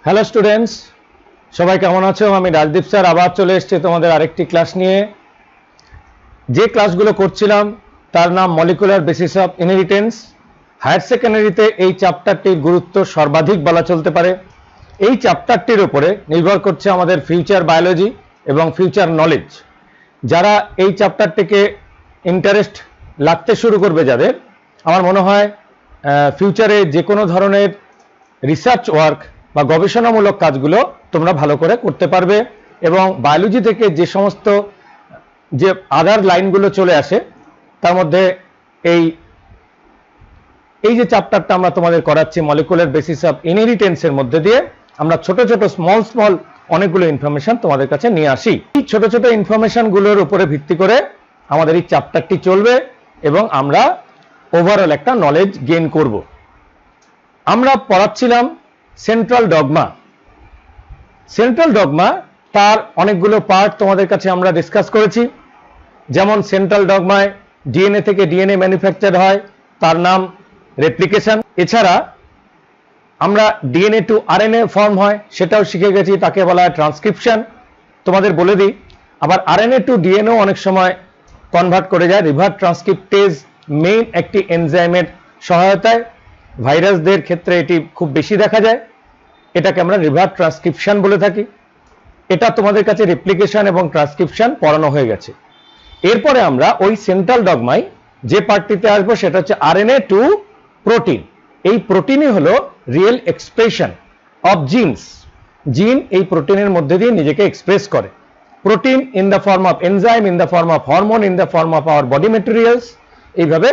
Hello students, সবাই কেমন আছো? আমি রাজদীপ স্যার আবার চলে এসেছি তোমাদের আরেকটি ক্লাস নিয়ে। যে ক্লাসগুলো করছিলাম তার নাম molecular basis of inheritance. Higher সেকেন্ডারিতে এই চ্যাপ্টারটির গুরুত্ব সর্বাধিক বলা চলতে পারে। এই চ্যাপ্টারটির উপরে নির্ভর করছে আমাদের ফিউচার বায়োলজি এবং ফিউচার নলেজ। যারা এই চ্যাপ্টারটিকে ইন্টারেস্ট লাগতে শুরু করবে, যাদের, আমার মনে হয় ফিউচারে যে কোনো ধরনের রিসার্চ ওয়ার্ক বা গবেষণামূলক কাজগুলো তোমরা ভালো করে করতে পারবে এবং বায়োলজি থেকে যে সমস্ত যে আদার লাইনগুলো চলে আসে তার মধ্যে এই যে চ্যাপ্টারটা আমরা তোমাদের করাচ্ছি মলিকুলার বেসিস অফ ইনহেরিটেন্সের মধ্যে দিয়ে আমরা ছোট ছোট স্মল অনেকগুলো ইনফরমেশন তোমাদের কাছে নিয়ে আসি। এই ছোট ছোট ইনফরমেশনগুলোর উপরে ভিত্তি করে আমাদের এই চ্যাপ্টারটি চলবে এবং আমরা ওভারঅল একটা নলেজ গেইন করব। আমরা পড়াচ্ছিলাম সেন্ট্রাল ডগমা। সেন্ট্রাল ডগমা তার অনেকগুলো পার্ট তোমাদের কাছে আমরা ডিসকাস করেছি। যেমন সেন্ট্রাল ডগমায় ডিএনএ থেকে ডিএনএ ম্যানুফ্যাকচার হয়, তার নাম রেপ্লিকেশন। এছাড়া আমরা ডিএনএ টু আরএনএ ফর্ম হয়, সেটাও শিখে গেছি, তাকে বলা হয় ট্রান্সক্রিপশন। তোমাদের বলে দিই, আবার আরএনএ টু ডিএনএ অনেক সময় কনভার্ট করে যায় রিভার্স ট্রান্সক্রিপ্টেজ মেইন একটি এনজাইমের সহায়তায়। ভাইরাসদের ক্ষেত্রে এটি খুব বেশি দেখা যায়, এটাকে আমরা রিভার্স ট্রান্সক্রিপশন বলে থাকি। এটা তোমাদের কাছে রেপ্লিকেশন এবং ট্রান্সক্রিপশন পড়ানো হয়ে গেছে। এরপরে আমরা ওই সেন্ট্রাল ডগমায় যে পার্টটিতে আসবো সেটা হচ্ছে আরএনএ টু প্রোটিন। এই প্রোটিনই হলো রিয়েল এক্সপ্রেশন অফ জিনস। জিন এই প্রোটিনের মধ্যে দিয়ে নিজেকে এক্সপ্রেস করে। Protein in the form of enzyme, in the form of hormone, in the form of our body materials. এইভাবে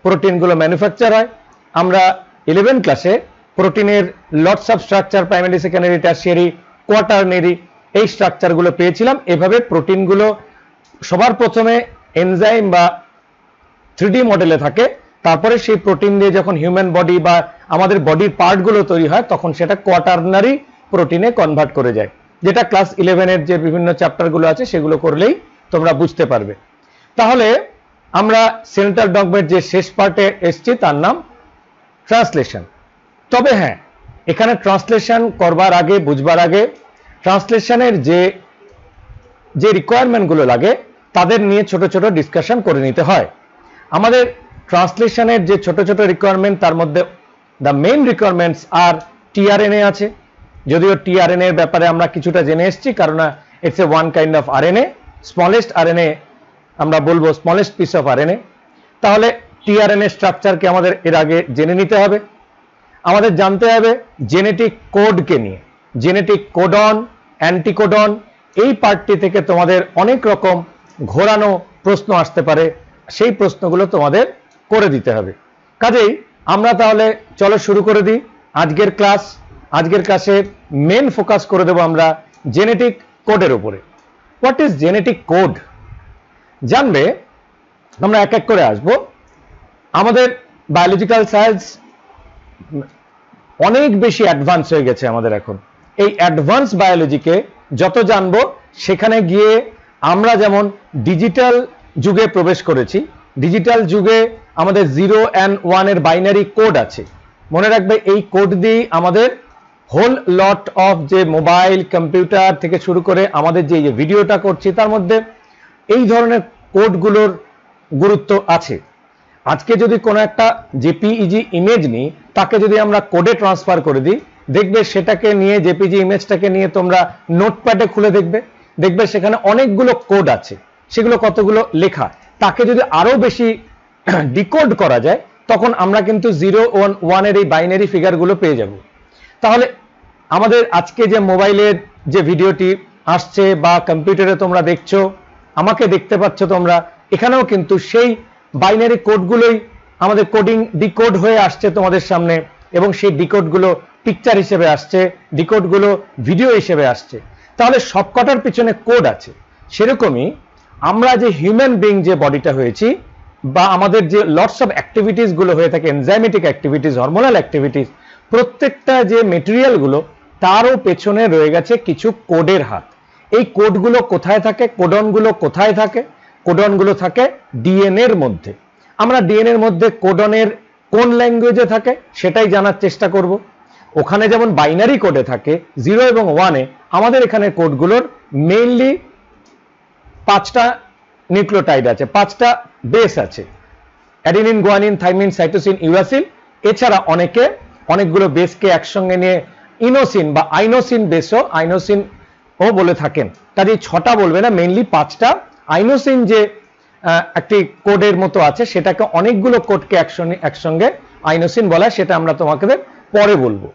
প্রোটিনগুলো ম্যানুফ্যাকচার হয়। আমরা 11 ক্লাসে প্রোটিনের lots of structure, primary, secondary, tertiary, quaternary, এই স্ট্রাকচারগুলো পেয়েছিলাম। এভাবে প্রোটিনগুলো সবার প্রথমে এনজাইম বা 3D মডেলে থাকে, তারপরে সেই প্রোটিন দিয়ে যখন হিউম্যান বডি বা আমাদের বডির পার্টগুলো তৈরি হয় তখন সেটা কোয়াটারনারি প্রোটিনে কনভার্ট করে যায়, যেটা ক্লাস 11-এর যে বিভিন্ন চ্যাপ্টারগুলো আছে সেগুলো করলেই তোমরা বুঝতে পারবে। তাহলে আমরা সেন্ট্রাল ডগমার যে শেষ পার্টে এসেছি তার নাম ট্রান্সলেশন। তবে হ্যাঁ, এখানে ট্রান্সলেশন করবার আগে, বুঝবার আগে, ট্রান্সলেশনের যে রিকোয়ারমেন্টগুলো লাগে তাদের নিয়ে ছোট ছোট ডিসকাশন করে নিতে হয়। আমাদের ট্রান্সলেশনের যে ছোট ছোট রিকোয়ারমেন্ট তার মধ্যে দ্য মেইন রিকোয়ারমেন্টস আর টিআরএনএ আছে। যদিও টিআরএনএ এর ব্যাপারে আমরা কিছুটা জেনে এসেছি, কারণ it's a one kind of RNA, smallest RNA আমরা বলবো, স্মলেস্ট পিস অফ আরএনএ। তাহলে টিআরএনএ স্ট্রাকচারকে আমাদের এর আগে জেনে নিতে হবে। আমাদের জানতে হবে জেনেটিক কোডকে নিয়ে, জেনেটিক কোডন, অ্যান্টিকোডন। এই পার্টটি থেকে তোমাদের অনেক রকম ঘোরানো প্রশ্ন আসতে পারে, সেই প্রশ্নগুলো তোমাদের করে দিতে হবে। কাজেই আমরা তাহলে চলো শুরু করে দিই আজকের ক্লাস। আজকের ক্লাসে মেন ফোকাস করে দেব আমরা জেনেটিক কোডের উপরে। হোয়াট ইজ জেনেটিক কোড জানবে, আমরা এক এক করে আসব। আমাদের বায়োলজিক্যাল সায়েন্স অনেক বেশি অ্যাডভান্স হয়ে গেছে আমাদের এখন। এই অ্যাডভান্স বায়োলজিকে যত জানবো, সেখানে গিয়ে আমরা যেমন ডিজিটাল যুগে প্রবেশ করেছি, ডিজিটাল যুগে আমাদের 0 and 1 এর বাইনারি কোড আছে। মনে রাখবে, এই কোড দিয়ে আমাদের হোল লট অফ যে মোবাইল, কম্পিউটার থেকে শুরু করে আমাদের যে ভিডিওটা করছি তার মধ্যে এই ধরনের কোডগুলোর গুরুত্ব আছে। আজকে যদি কোনো একটা জেপিইজি ইমেজ নিই, তাকে যদি আমরা কোডে ট্রান্সফার করে দিই, দেখবে সেটাকে নিয়ে, জেপিজি ইমেজটাকে নিয়ে তোমরা নোটপ্যাডে খুলে দেখবে সেখানে অনেকগুলো কোড আছে, সেগুলো কতগুলো লেখা। তাকে যদি আরো বেশি ডিকোড করা যায় তখন আমরা কিন্তু 0 and 1 এর এই বাইনারি ফিগারগুলো পেয়ে যাব। তাহলে আমাদের আজকে যে মোবাইলের যে ভিডিওটি আসছে বা কম্পিউটারে তোমরা দেখছো, আমাকে দেখতে পাচ্ছ তোমরা, এখানেও কিন্তু সেই বাইনারি কোডগুলোই আমাদের কোডিং ডিকোড হয়ে আসছে তোমাদের সামনে, এবং সেই ডিকোডগুলো পিকচার হিসেবে আসছে, ডিকোডগুলো ভিডিও হিসেবে আসছে। তাহলে সবকটার পিছনে কোড আছে। সেরকমই আমরা যে হিউম্যান বিং যে বডিটা হয়েছি, বা আমাদের যে লটস অফ অ্যাক্টিভিটিস গুলো হয়ে থাকে, এনজাইমেটিক অ্যাক্টিভিটিস, হরমোনাল অ্যাক্টিভিটিস, প্রত্যেকটা যে মেটেরিয়ালগুলো তারও পেছনে রয়ে গেছে কিছু কোডের হাত। এই কোডগুলো কোথায় থাকে, কোডনগুলো কোথায় থাকে? কোডনগুলো থাকে ডিএনএ এর মধ্যে। আমরা ডিএনএ এর মধ্যে কোডনের কোন ল্যাঙ্গুয়েজে থাকে সেটাই জানার চেষ্টা করব। ওখানে যেমন বাইনারি কোডে থাকে 0 এবং 1 এ, আমাদের এখানে কোডগুলোর মেইনলি 5টা নিউক্লিওটাইড আছে, 5টা বেস আছে, adenine, guanine, thymine, cytosine, uracil. এছাড়া অনেকগুলো বেসকে একসঙ্গে নিয়ে ইনোসিন বা আইনোসিন বেসও বলে থাকেন। কাজে 6টা বলবে না, মেইনলি 5টা। আইনোসিন যে একটি কোডের মতো আছে, সেটাকে অনেকগুলো কোডকে একসঙ্গে আইনোসিন বলা, সেটা আমরা তোমাদের পরে বলবো।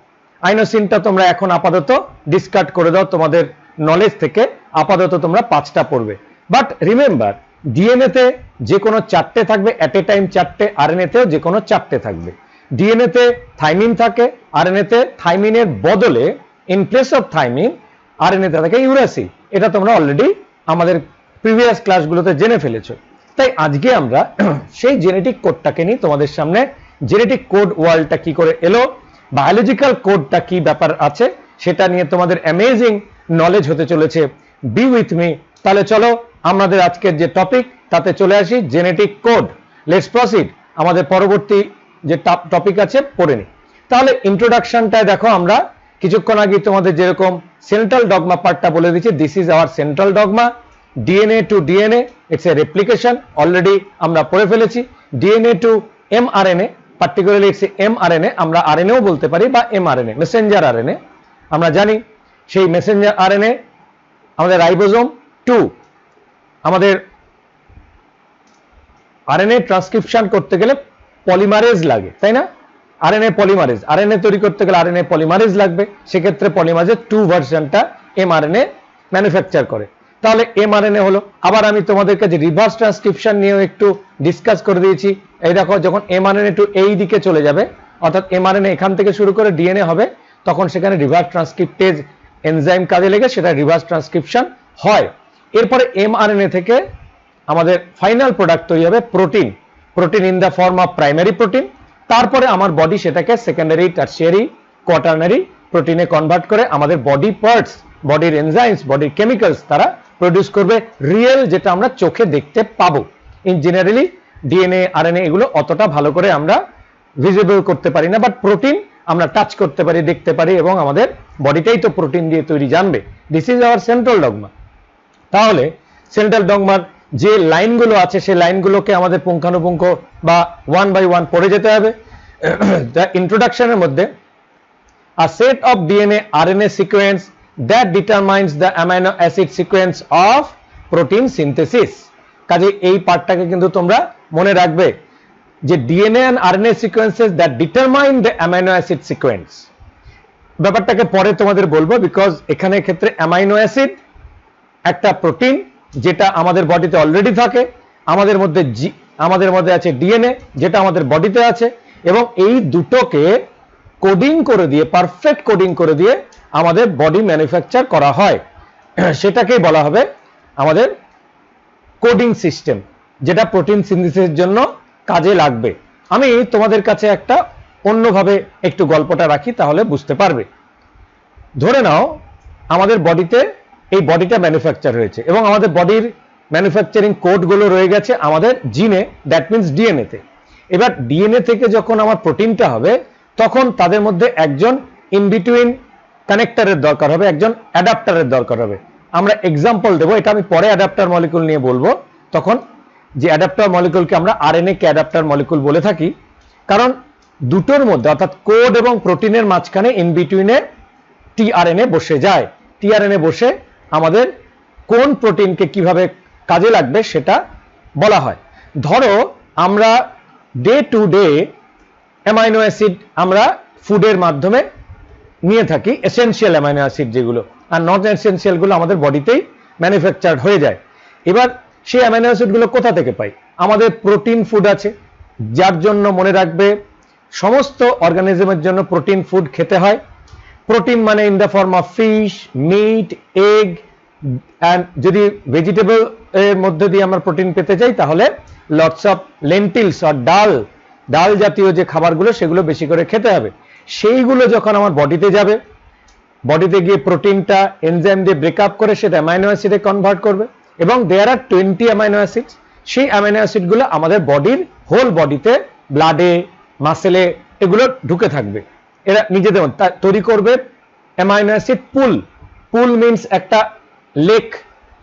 আইনোসিনটা তোমরা এখন আপাতত ডিসকার্ড করে দাও তোমাদের নলেজ থেকে, আপাতত তোমরা 5টা পড়বে। বাট রিমেম্বার, ডিএনএ তে যে কোনো 4টে থাকবে, এট এ টাইম 4টে, আরএনএ তেও যে কোনো 4টে থাকবে। ডিএনএ তে থাইমিন থাকে, আরএনএ তে থাইমিনের বদলে in place of thymine RNA তে থাকে ইউরাসিল। এটা তোমরা অলরেডি আমাদের প্রিভিয়াস ক্লাসগুলোতে জেনে ফেলেছো। তাই আজকে আমরা সেই জেনেটিক কোডটাকে নিয়ে তোমাদের সামনে, জেনেটিক কোড ওয়ার্ল্ডটা কি করে এলো, বায়োলজিক্যাল কোডটা কি ব্যাপার আছে, সেটা নিয়ে তোমাদের অ্যামেজিং নলেজ হতে চলেছে। B with me. তাহলে চলো আমাদের আজকের যে টপিক তাতে চলে আসি, জেনেটিক কোড। Let's proceed. আমাদের পরবর্তী যে টপিক আছে পড়ে নি। তাহলে ইন্ট্রোডাকশনটায় দেখো, আমরা কিছুক্ষণ আগে তোমাদের যেরকম সেন্ট্রাল ডগমা পার্টটা বলে দিচ্ছি, this is our central dogma. DNA to DNA, it's a replication, already আমরা পড়ে ফেলেছি। DNA to mRNA, particularly it's mRNA, আমরা আরএনএও বলতে পারি বা এমআরএনএ, মেসেঞ্জার আরএনএ। আমরা জানি সেই মেসেঞ্জার আরএনএ আমাদের রাইবোজোম টু, আমাদের আরএনএ ট্রান্সক্রিপশন করতে গেলে পলিমারেজ লাগে, তাই না? আরএনএ পলিমারেজ, আরএনএ তৈরি করতে গেলে আরএনএ পলিমারেজ লাগবে। সেক্ষেত্রে পলিমারেজের 2 ভার্সনটা এমআরএনএ ম্যানুফ্যাকচার করে। তাহলে এমআরএনএ হলো। আবার আমি তোমাদের কাছে রিভার্স ট্রান্সক্রিপশন নিয়েও একটু ডিসকাস করে দিয়েছি। এই দেখো, যখন এমআরএনএ টু এই দিকে চলে যাবে, অর্থাৎ এমআরএনএ এখান থেকে শুরু করে ডিএনএ হবে, তখন সেখানে রিভার্স ট্রান্সক্রিপ্টেজ এনজাইম কাজে লেগে সেটা রিভার্স ট্রান্সক্রিপশন হয়। এরপরে এমআরএনএ থেকে আমাদের ফাইনাল প্রোডাক্ট তৈরি হবে protein, protein in the form of primary protein. তারপরে আমার বডি সেটাকে সেকেন্ডারি, টারশিয়ারি, কোয়াটারনারি প্রোটিনে কনভার্ট করে আমাদের বডি পার্টস, বডির এনজাইমস, বডির কেমিক্যালস তারা প্রডিউস করবে, রিয়েল, যেটা আমরা চোখে দেখতে পাবো। ইন জেনারেলি ডিএনএ, আরএনএ এগুলো অতটা ভালো করে আমরা ভিজিবল করতে পারি না, বাট প্রোটিন আমরা টাচ করতে পারি, দেখতে পারি, এবং আমাদের বডিটাই তো প্রোটিন দিয়ে তৈরি, জানবে। This is our central dogma. তাহলে সেন্ট্রাল ডগমার যে লাইনগুলো আছে, সেই লাইনগুলোকে আমাদের পুঙ্খানুপুঙ্খ বা 1 by 1 পড়ে যেতে হবে। ইন্ট্রোডাকশনের মধ্যে a set of DNA RNA sequence that determines the amino acid sequence of protein synthesis। কাজে এই পার্টটাকে কিন্তু তোমরা মনে রাখবে যে DNA and RNA sequences that determine the amino acid sequence. ব্যাপারটাকে পরে তোমাদের বলবো, বিকজ এখানে ক্ষেত্রে অ্যামাইনো অ্যাসিড একটা প্রোটিন যেটা আমাদের বডিতে অলরেডি থাকে, আমাদের মধ্যে আছে ডিএনএ যেটা আমাদের বডিতে আছে, এবং এই দুটোকে কোডিং করে দিয়ে, পারফেক্ট কোডিং করে দিয়ে আমাদের বডি ম্যানুফ্যাকচার করা হয়। সেটাকেই বলা হবে আমাদের কোডিং সিস্টেম, যেটা প্রোটিন সিনথেসিসের জন্য কাজে লাগবে। আমি তোমাদের কাছে একটা অন্যভাবে একটু গল্পটা রাখি, তাহলে বুঝতে পারবে। ধরে নাও আমাদের বডিতে এই বডিটা ম্যানুফ্যাকচার হয়েছে, এবং আমাদের বডির ম্যানুফ্যাকচারিং কোডগুলো রয়ে গেছে আমাদের জিনে, দ্যাট মিনস ডিএনএ তে। এবার ডিএনএ থেকে যখন আমার প্রোটিনটা হবে, তখন তাদের মধ্যে একজন ইন বিটুইন কানেক্টরের দরকার হবে, একজন অ্যাডাপ্টারের দরকার হবে। আমরা এক্সাম্পল দেবো, এটা আমি পরে অ্যাডাপ্টার মলিকুল নিয়ে বলবো। তখন যে অ্যাডাপ্টার মলিকুলকে আমরা আরএনএ কে অ্যাডাপ্টার মলিকুল বলে থাকি, কারণ দুটোর মধ্যে, অর্থাৎ কোড এবং প্রোটিনের মাঝখানে ইন বিটুইনে টিআরএনএ বসে যায়। টিআরএনএ বসে আমাদের কোন প্রোটিনকে কিভাবে কাজে লাগবে সেটা বলা হয়। ধরো আমরা day to day amino acid আমরা ফুডের মাধ্যমে নিয়ে থাকি, এসেনশিয়াল অ্যামাইনো অ্যাসিড যেগুলো, আর নন এসেনশিয়াল গুলো আমাদের বডিতেই ম্যানুফ্যাকচার্ড হয়ে যায়। এবার সেই অ্যামাইনো অ্যাসিডগুলো কোথা থেকে পাই? আমাদের প্রোটিন ফুড আছে, যার জন্য মনে রাখবে সমস্ত অর্গানিজমের জন্য প্রোটিন ফুড খেতে হয়। প্রোটিন মানে in the form of fish, meat, egg, and যদি ভেজিটেবল এর মধ্যে দিয়ে আমরা প্রোটিন পেতে চাই, তাহলে লটস অফ লেন্টিলস আর ডাল জাতীয় যে খাবারগুলো, সেগুলো বেশি করে খেতে হবে। সেইগুলো যখন আমার বডিতে যাবে, বডিতে গিয়ে প্রোটিনটা এনজাইম দিয়ে ব্রেকআপ করে সেটা অ্যামাইনো অ্যাসিডে কনভার্ট করবে, এবং দেয়ার আর 20 অ্যামাইনো অ্যাসিডস। সেই অ্যামাইনো অ্যাসিডগুলো আমাদের বডির হোল বডিতে, ব্লাডে, মাসেলে এগুলো ঢুকে থাকবে। এরা নিজেদের তৈরি করবে অ্যামাইনো অ্যাসিড পুল। পুল মিন্স একটা লেক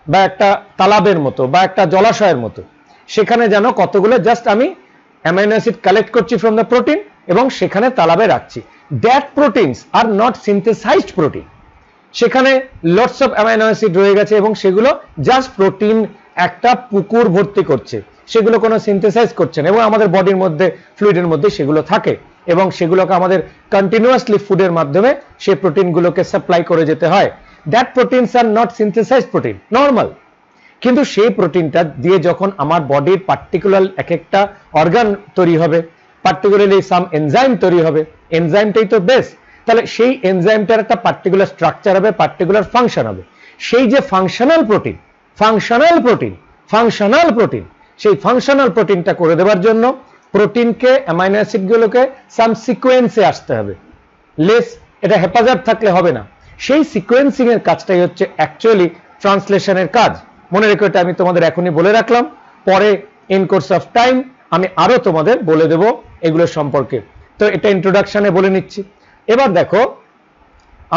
বা একটা তালাবের মতো বা একটা জলাশয়ের মতো, সেখানে যেন কতগুলো জাস্ট আমি অ্যামাইনো অ্যাসিড কালেক্ট করছি ফ্রম দ্য প্রোটিন এবং সেখানে তালাবে রাখছি। That proteins are not synthesised protein, সেখানে লটস অফ অ্যামাইনো অ্যাসিড রয়ে গেছে এবং সেগুলো জাস্ট প্রোটিন একটা পুকুর ভর্তি করছে, সেগুলো কোনো সিনথেসাইজ করছে না এবং আমাদের বডির মধ্যে ফ্লুইডের মধ্যে সেগুলো থাকে এবং সেগুলোকে আমাদের কন্টিনিউয়াসলি ফুডের মাধ্যমে সেই প্রোটিনগুলোকে সাপ্লাই করে যেতে হয়। That proteins are not synthesised protein, normal. কিন্তু সেই প্রোটিনটা দিয়ে যখন আমার বডির পার্টিকুলার এক একটা অর্গান তৈরি হবে, পার্টিকুলারলি সাম এনজাইম তৈরি হবে, এনজাইমটাই তো বেস, তাহলে সেই এনজাইমটার একটা পার্টিকুলার স্ট্রাকচার হবে, পার্টিকুলার ফাংশন হবে। সেই যে ফাংশনাল প্রোটিন, সেই ফাংশনাল প্রোটিনটা করে দেওয়ার জন্য প্রোটিনকে অ্যামাইনো অ্যাসিডগুলোকে সাম সিকোয়েন্সে আসতে হবে। লেস এটা হেপাজার্ড থাকলে হবে না। সেই সিকোয়েন্সিং এর কাজটাই হচ্ছে অ্যাকচুয়ালি ট্রান্সলেশনের কাজ। মনে রেখো, এটা আমি তোমাদের এখনই বলে রাখলাম, পরে ইন কোর্স অফ টাইম আমি আরো তোমাদের বলে দেব এগুলো সম্পর্কে। তো এটা ইন্ট্রোডাকশনে বলে নিচ্ছি। এবার দেখো,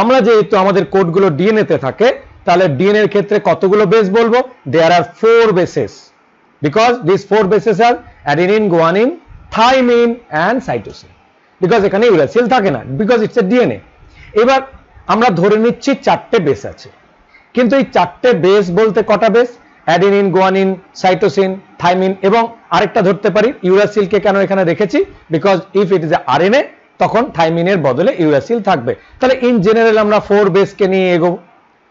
আমরা যেহেতু আমাদের কোডগুলো ডিএনএ তে থাকে, তাহলে ডিএনএ এর ক্ষেত্রে কতগুলো বেস বলবো? There are 4 bases, because this 4 bases are adenine, guanine, thymine and cytosine. Because এখানে ইউরাসিল থাকে না, বিকজ ইটস এ ডিএনএ। এবার আমরা ধরে নিচ্ছি 4টে বেস আছে, কিন্তু এই 4টে বেস বলতে কটা base? Adenine, guanine, cytosine, thymine এবং আরেকটা ধরতে পারি ইউরাসিলকে। কেন এখানে রেখেছি? Because if it is RNA তখন থাইমিনের বদলে ইউরাসিল থাকবে। তাহলে ইন জেনারেল আমরা 4 বেসকে নিয়ে এগোবো,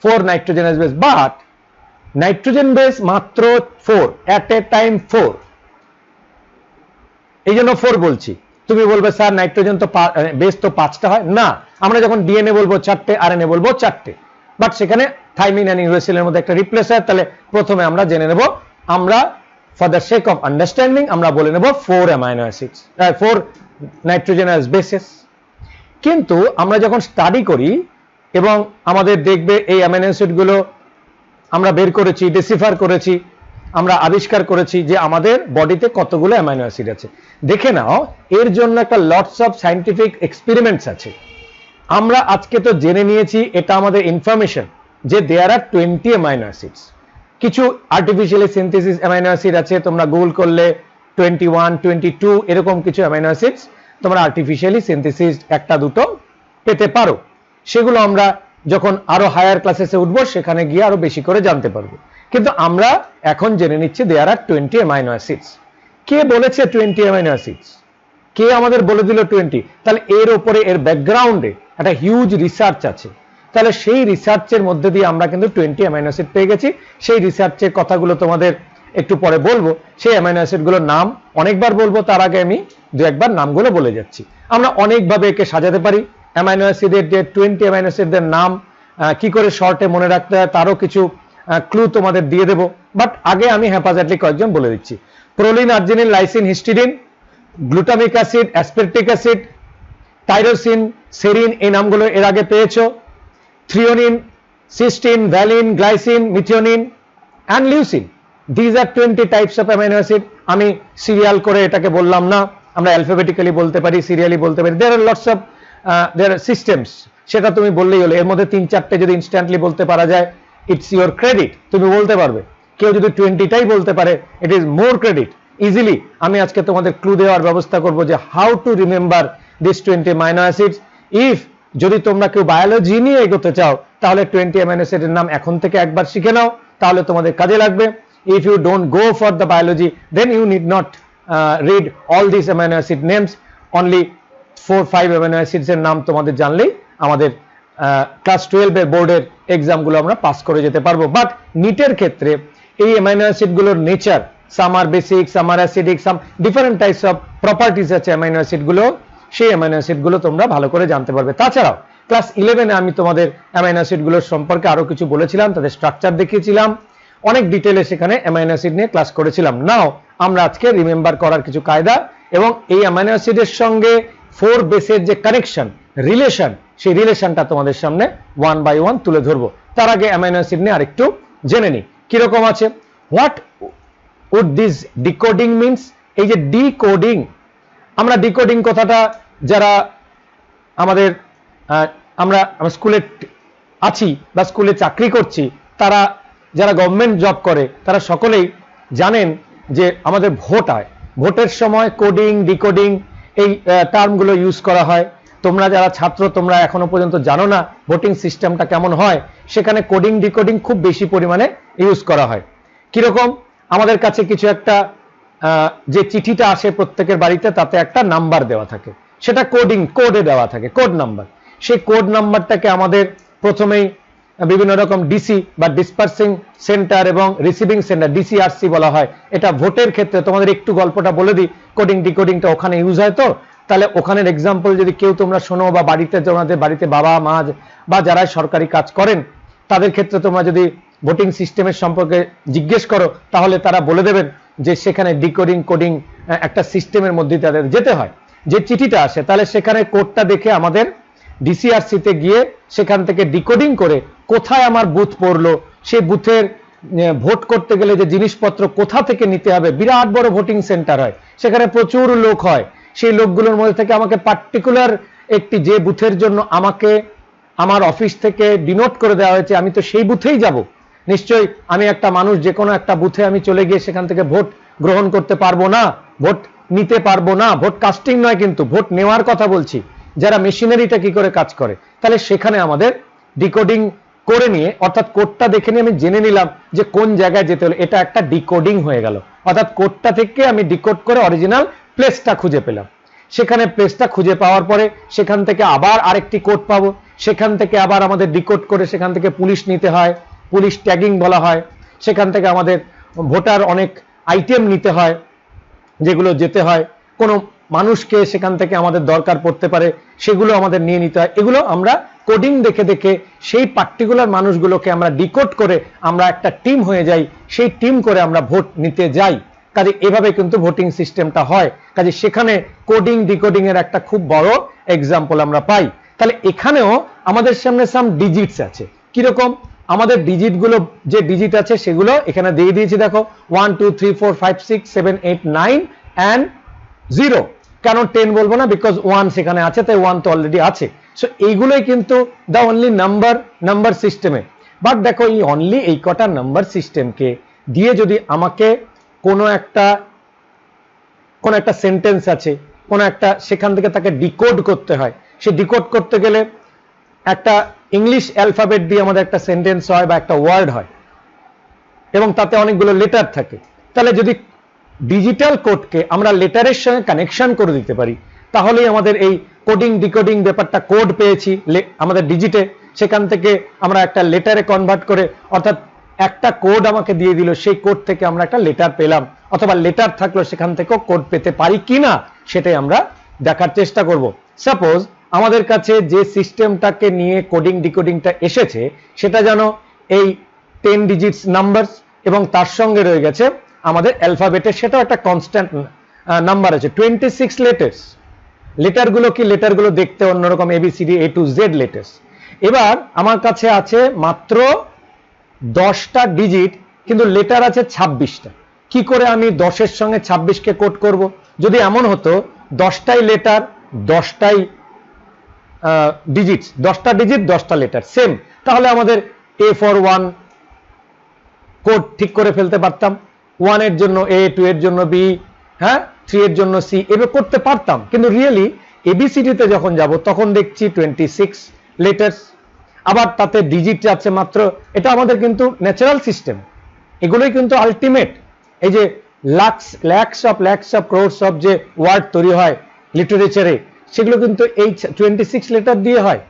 4 nitrogenous base. But nitrogen base মাত্র 4, এট এ টাইম 4, এই জন্য 4 বলছি। তুমি বলবে স্যার নাইট্রোজেন তো বেস তো 5টা হয় না, আমরা যখন ডিএনএ বলবো 4টে, আরএনএ বলবো 4টে, বাট সেখানে থাইমিন এন্ড ইউরাসিলের মধ্যে একটা রিপ্লেস হয়। তাহলে প্রথমে আমরা জেনে নেব, আমরা for the sake of understanding আমরা বলে নেব 4 অ্যামাইনো অ্যাসিডস, 4 নাইট্রোজেনাস বেসেস। কিন্তু আমরা যখন স্টাডি করি এবং আমাদের দেখবে এই অ্যামাইনো অ্যাসিডগুলো আমরা বের করেছি, ডিসিফার করেছি, আমরা আবিষ্কার করেছি যে আমাদের বডিতে কতগুলো অ্যামাইনো অ্যাসিড আছে। দেখে নাও, এর জন্য একটা লটস অফ সায়েন্টিফিক এক্সপেরিমেন্টস আছে। আমরা আজকে তো জেনে নিয়েছি, এটা আমাদের ইনফরমেশন, যে দেয়ার আর 20 অ্যামাইনো অ্যাসিডস। কিছু আর্টিফিশিয়ালি সিনথেসিস অ্যামাইনো অ্যাসিড আছে, তোমরা গুগল করলে 21, 22 এরকম কিছু অ্যামাইনো অ্যাসিডস তোমরা আর্টিফিশিয়ালি সিনথেসিস একটা দুটো পেতে পারো। সেগুলো আমরা যখন আরো হায়ার ক্লাসেসে উঠবো সেখানে গিয়ে আরো বেশি করে জানতে পারবো। কিন্তু আমরা এখন জেনে নিচ্ছি দেয়ার আর 20 অ্যামাইনো অ্যাসিডস। কে বলেছে 20 অ্যামাইনো অ্যাসিডস? কে আমাদের বলে দিল 20? তাহলে এর উপরে, এর ব্যাকগ্রাউন্ডে একটা হিউজ রিসার্চ আছে। তাহলে সেই রিসার্চের মধ্যে দিয়ে আমরা কিন্তু 20 অ্যামাইনো অ্যাসিড পেয়ে গেছি। সেই রিসার্চের কথাগুলো তোমাদের একটু পরে বলবো। সেই অ্যামাইনো অ্যাসিডগুলোর নাম অনেকবার বলবো, তার আগে আমি দু একবার নামগুলো বলে যাচ্ছি। আমরা অনেকভাবে একে সাজাতে পারি। অ্যামাইনো অ্যাসিডের যে 20 অ্যামাইনো অ্যাসিডের নাম কি করে শর্টে মনে রাখতে হয় তারও কিছু ক্লু তোমাদের দিয়ে দেবো। বাট আগে আমি হ্যাপাজার্টলি কয়েকজন বলে দিচ্ছি। Proline, arginine, lysine, histidine, glutamic acid, aspartic acid, tyrosine, serine, এই নামগুলো এর আগে পেয়েছো। Threonine, cystine, valine, glycine, methionine and leucine. These are 20 types of amino acid. আমি সিরিয়াল করে এটাকে বললাম না, আমরা অ্যালফাবেটিক্যালি বলতে পারি, সিরিয়ালি বলতে পারি। There are lots of there are systems, সেটা তুমি বললেই হলো। এর মধ্যে 3-4টে যদি ইনস্ট্যান্টলি বলতে পারা যায়, ইটস ইউর ক্রেডিট, তুমি বলতে পারবে। কেউ যদি 20টাই বলতে পারে, it is more credit, easily. আমি আজকে তোমাদের ক্লু দেওয়ার ব্যবস্থা করবো যে how to remember this 20 amino acids. If যদি তোমরা কেউ বায়োলজি নিয়ে এগোতে চাও, তাহলে 20 অ্যামাইনো অ্যাসিডের নাম এখন থেকে একবার শিখে নাও, তাহলে তোমাদের কাজে লাগবে। If you don't go for the biology, then you need not read all this amino acid names. Only 4-5 amino acids এর নাম তোমাদের জানলেই আমাদের ক্লাস 12 এর বোর্ডের এক্সামগুলো আমরা পাস করে যেতে পারবো। বাট নিটের ক্ষেত্রে এই অ্যামাইনো অ্যাসিডগুলোর nature, some are basic, some are acidic, some different types of properties আছে অ্যামাইনো অ্যাসিডগুলো। সেই অ্যামাইনো অ্যাসিডগুলো তোমরা ভালো করে জানতে পারবে। তাছাড়াও ক্লাস 11-এ আমি তোমাদের অ্যামাইনো অ্যাসিডগুলোর সম্পর্কে আরো কিছু বলেছিলাম, তাদের স্ট্রাকচার দেখিয়েছিলাম, অনেক ডিটেইলে সেখানে অ্যামাইনো অ্যাসিড নিয়ে ক্লাস করেছিলাম। নাও আমরা আজকে রিমেম্বার করার কিছু কায়দা এবং এই অ্যামাইনো অ্যাসিডের সঙ্গে 4 বেসের যে কানেকশন, রিলেশন, সেই রিলেশনটা তোমাদের সামনে 1 by 1 তুলে ধরবো। তার আগে অ্যামাইনো অ্যাসিড নিয়ে আরেকটু জেনে নিই কিরকম আছে। What would this decoding means? এই যে ডিকোডিং, আমরা ডিকোডিং কথাটা যারা আমাদের আমরা স্কুলে আছি বা স্কুলে চাকরি করছি, তারা যারা গভর্নমেন্ট জব করে তারা সকলেই জানেন যে আমাদের ভোট হয়, ভোটের সময় কোডিং ডিকোডিং এই টার্মগুলো ইউজ করা হয়। তোমরা যারা ছাত্র তোমরা এখনো পর্যন্ত জানো না ভোটিং সিস্টেমটা কেমন হয়, সেখানে কোডিং ডিকোডিং খুব বেশি পরিমাণে ইউজ করা হয়। কিরকম, আমাদের কাছে কিছু একটা যে চিঠিটা আসে প্রত্যেকের বাড়িতে, তাতে একটা নাম্বার দেওয়া থাকে, সেটা কোডে দেওয়া থাকে, কোড নাম্বার। সেই কোড নাম্বারটাকে আমাদের প্রথমেই বিভিন্ন রকম ডিসি বা ডিসপার্সিং সেন্টার এবং রিসিভিং সেন্টার, ডিসিআরসি বলা হয়। এটা ভোটের ক্ষেত্রে তোমাদের একটু গল্পটা বলে দিই, কোডিং ডিকোডিংটা ওখানে ইউজ হয়। তো তাহলে ওখানের এক্সাম্পল যদি কেউ তোমরা শোনো বা বাড়িতে তোমাদের বাড়িতে বাবা মা বা যারা সরকারি কাজ করেন তাদের ক্ষেত্রে তোমরা যদি ভোটিং সিস্টেমের সম্পর্কে জিজ্ঞেস করো, তাহলে তারা বলে দেবেন যে সেখানে ডিকোডিং কোডিং একটা সিস্টেমের মধ্যে তাদের যেতে হয়। যে চিঠিটা আসে তাহলে সেখানে কোডটা দেখে আমাদের ডিসিআরসিতে গিয়ে সেখান থেকে ডিকোডিং করে কোথায় আমার বুথ পড়লো, সেই বুথের ভোট করতে গেলে যে জিনিসপত্র কোথা থেকে নিতে হবে, বিরাট বড় ভোটিং সেন্টার হয়, সেখানে প্রচুর লোক হয়। সেই লোকগুলোর মধ্যে থেকে আমাকে পার্টিকুলার একটি যে বুথের জন্য আমাকে আমার অফিস থেকে ডিনোট করে দেওয়া হয়েছে, আমি তো সেই বুথেই যাব। নিশ্চয়ই আমি একটা মানুষ যে কোনো একটা বুথে আমি চলে গিয়ে সেখান থেকে ভোট গ্রহণ করতে পারবো না, ভোট নিতে পারবো না। ভোট কাস্টিং নয়, কিন্তু ভোট নেওয়ার কথা বলছি, যারা মেশিনারিটা কি করে কাজ করে। তাহলে সেখানে আমাদের ডিকোডিং করে নিয়ে, অর্থাৎ কোডটা দেখে নিয়ে আমি জেনে নিলাম যে কোন জায়গায় যেতে হলো, এটা একটা ডিকোডিং হয়ে গেল। অর্থাৎ কোডটা থেকে আমি ডিকোড করে অরিজিনাল প্লেসটা খুঁজে পেলাম। সেখানে প্লেসটা খুঁজে পাওয়ার পরে সেখান থেকে আবার আরেকটি কোড পাবো, সেখান থেকে আবার আমাদের ডিকোড করে সেখান থেকে পুলিশ নিতে হয়, পুলিশ ট্যাগিং বলা হয়। সেখান থেকে আমাদের ভোটার অনেক আইটেম নিতে হয়, যেগুলো যেতে হয় কোনো মানুষকে সেখান থেকে আমাদের দরকার পড়তে পারে, সেগুলো আমাদের নিয়ে নিতে হয়। এগুলো আমরা কোডিং দেখে দেখে সেই পার্টিকুলার মানুষগুলোকে আমরা ডিকোড করে আমরা একটা টিম হয়ে যাই, সেই টিম করে আমরা ভোট নিতে যাই। কাজে এভাবে কিন্তু ভোটিং সিস্টেমটা হয়। কাজে সেখানে কোডিং ডিকোডিং এর একটা খুব বড় এক্সাম্পল আমরা পাই। তাহলে এখানেও আমাদের সামনে সাম ডিজিটস আছে। কিরকম, আমাদের ডিজিটগুলো যে ডিজিট আছে সেগুলো এখানে দিয়ে দিয়েছি, দেখো 1 2 3 4 5 6 7 8 9 and 0। কেন 10 বলবো না, বিকজ 1 সেখানে আছে, তাই 1 তো অলরেডি আছে। সো এইগুলোই কিন্তু দ্য অনলি নাম্বার সিস্টেমে। বাট দেখো এই অনলি এই কটা নাম্বার সিস্টেমকে দিয়ে যদি আমাকে কোনো একটা সেন্টেন্স আছে, কোনো একটা সেখান থেকে তাকে ডিকোড করতে হয়, সে ডিকোড করতে গেলে একটা ইংলিশ অ্যালফাবেট দিয়ে আমাদের একটা সেন্টেন্স হয় বা একটা ওয়ার্ড হয়, এবং তাতে অনেকগুলো লেটার থাকে। তাহলে যদি ডিজিটাল কোডকে আমরা লেটারের সঙ্গে কানেকশন করে দিতে পারি, তাহলেই আমাদের এই কোডিং ডিকোডিং ব্যাপারটা, কোড পেয়েছি আমাদের ডিজিটে, সেখান থেকে আমরা একটা লেটারে কনভার্ট করে, অর্থাৎ একটা কোড আমাকে দিয়ে দিল, সেই কোড থেকে আমরা একটা লেটার পেলাম, অথবা লেটার থাকলো সেখান থেকেও কোড পেতে পারি কিনা সেটাই আমরা দেখার চেষ্টা করব। সাপোজ আমাদের কাছে যে সিস্টেমটাকে নিয়ে কোডিং ডিকোডিংটা এসেছে সেটা যেন এই 10 ডিজিটস নাম্বারস এবং তার সঙ্গে রয়ে গেছে আমাদের অ্যালফাবেটের, সেটাও একটা কনস্ট্যান্ট নাম্বার আছে 26 লেটার্স। লেটারগুলো কি, লেটারগুলো দেখতে অন্যরকম, ABCD A to Z letters. এবার আমার কাছে আছে মাত্র 10টা ডিজিট, কিন্তু লেটার আছে 26টা। কি করে আমি 10-এর সঙ্গে 26কে কোড করব? যদি এমন হতো 10টাই লেটার 10টাই ডিজিটস, 10টা ডিজিট 10টা লেটার সেম, তাহলে আমাদের A for 1 কোড ঠিক করে ফেলতে পারতাম, 1 এর জন্য A, 2 এর জন্য B, হ্যাঁ 3 এর জন্য C, এভাবে করতে পারতাম। কিন্তু রিয়েলি ABCD তে যখন যাব তখন দেখছি 26 লেটার্স, আবার তাতে ডিজিট আছে মাত্র। এটা আমাদের কিন্তু ন্যাচারাল সিস্টেম, এগুলোই কিন্তু আলটিমেট। এই যে ল্যাক্স অফ ক্রোডস অফ যে ওয়ার্ড তৈরি হয় লিটারেচারে, সেগুলো কিন্তু এই 26 লেটার দিয়ে হয়।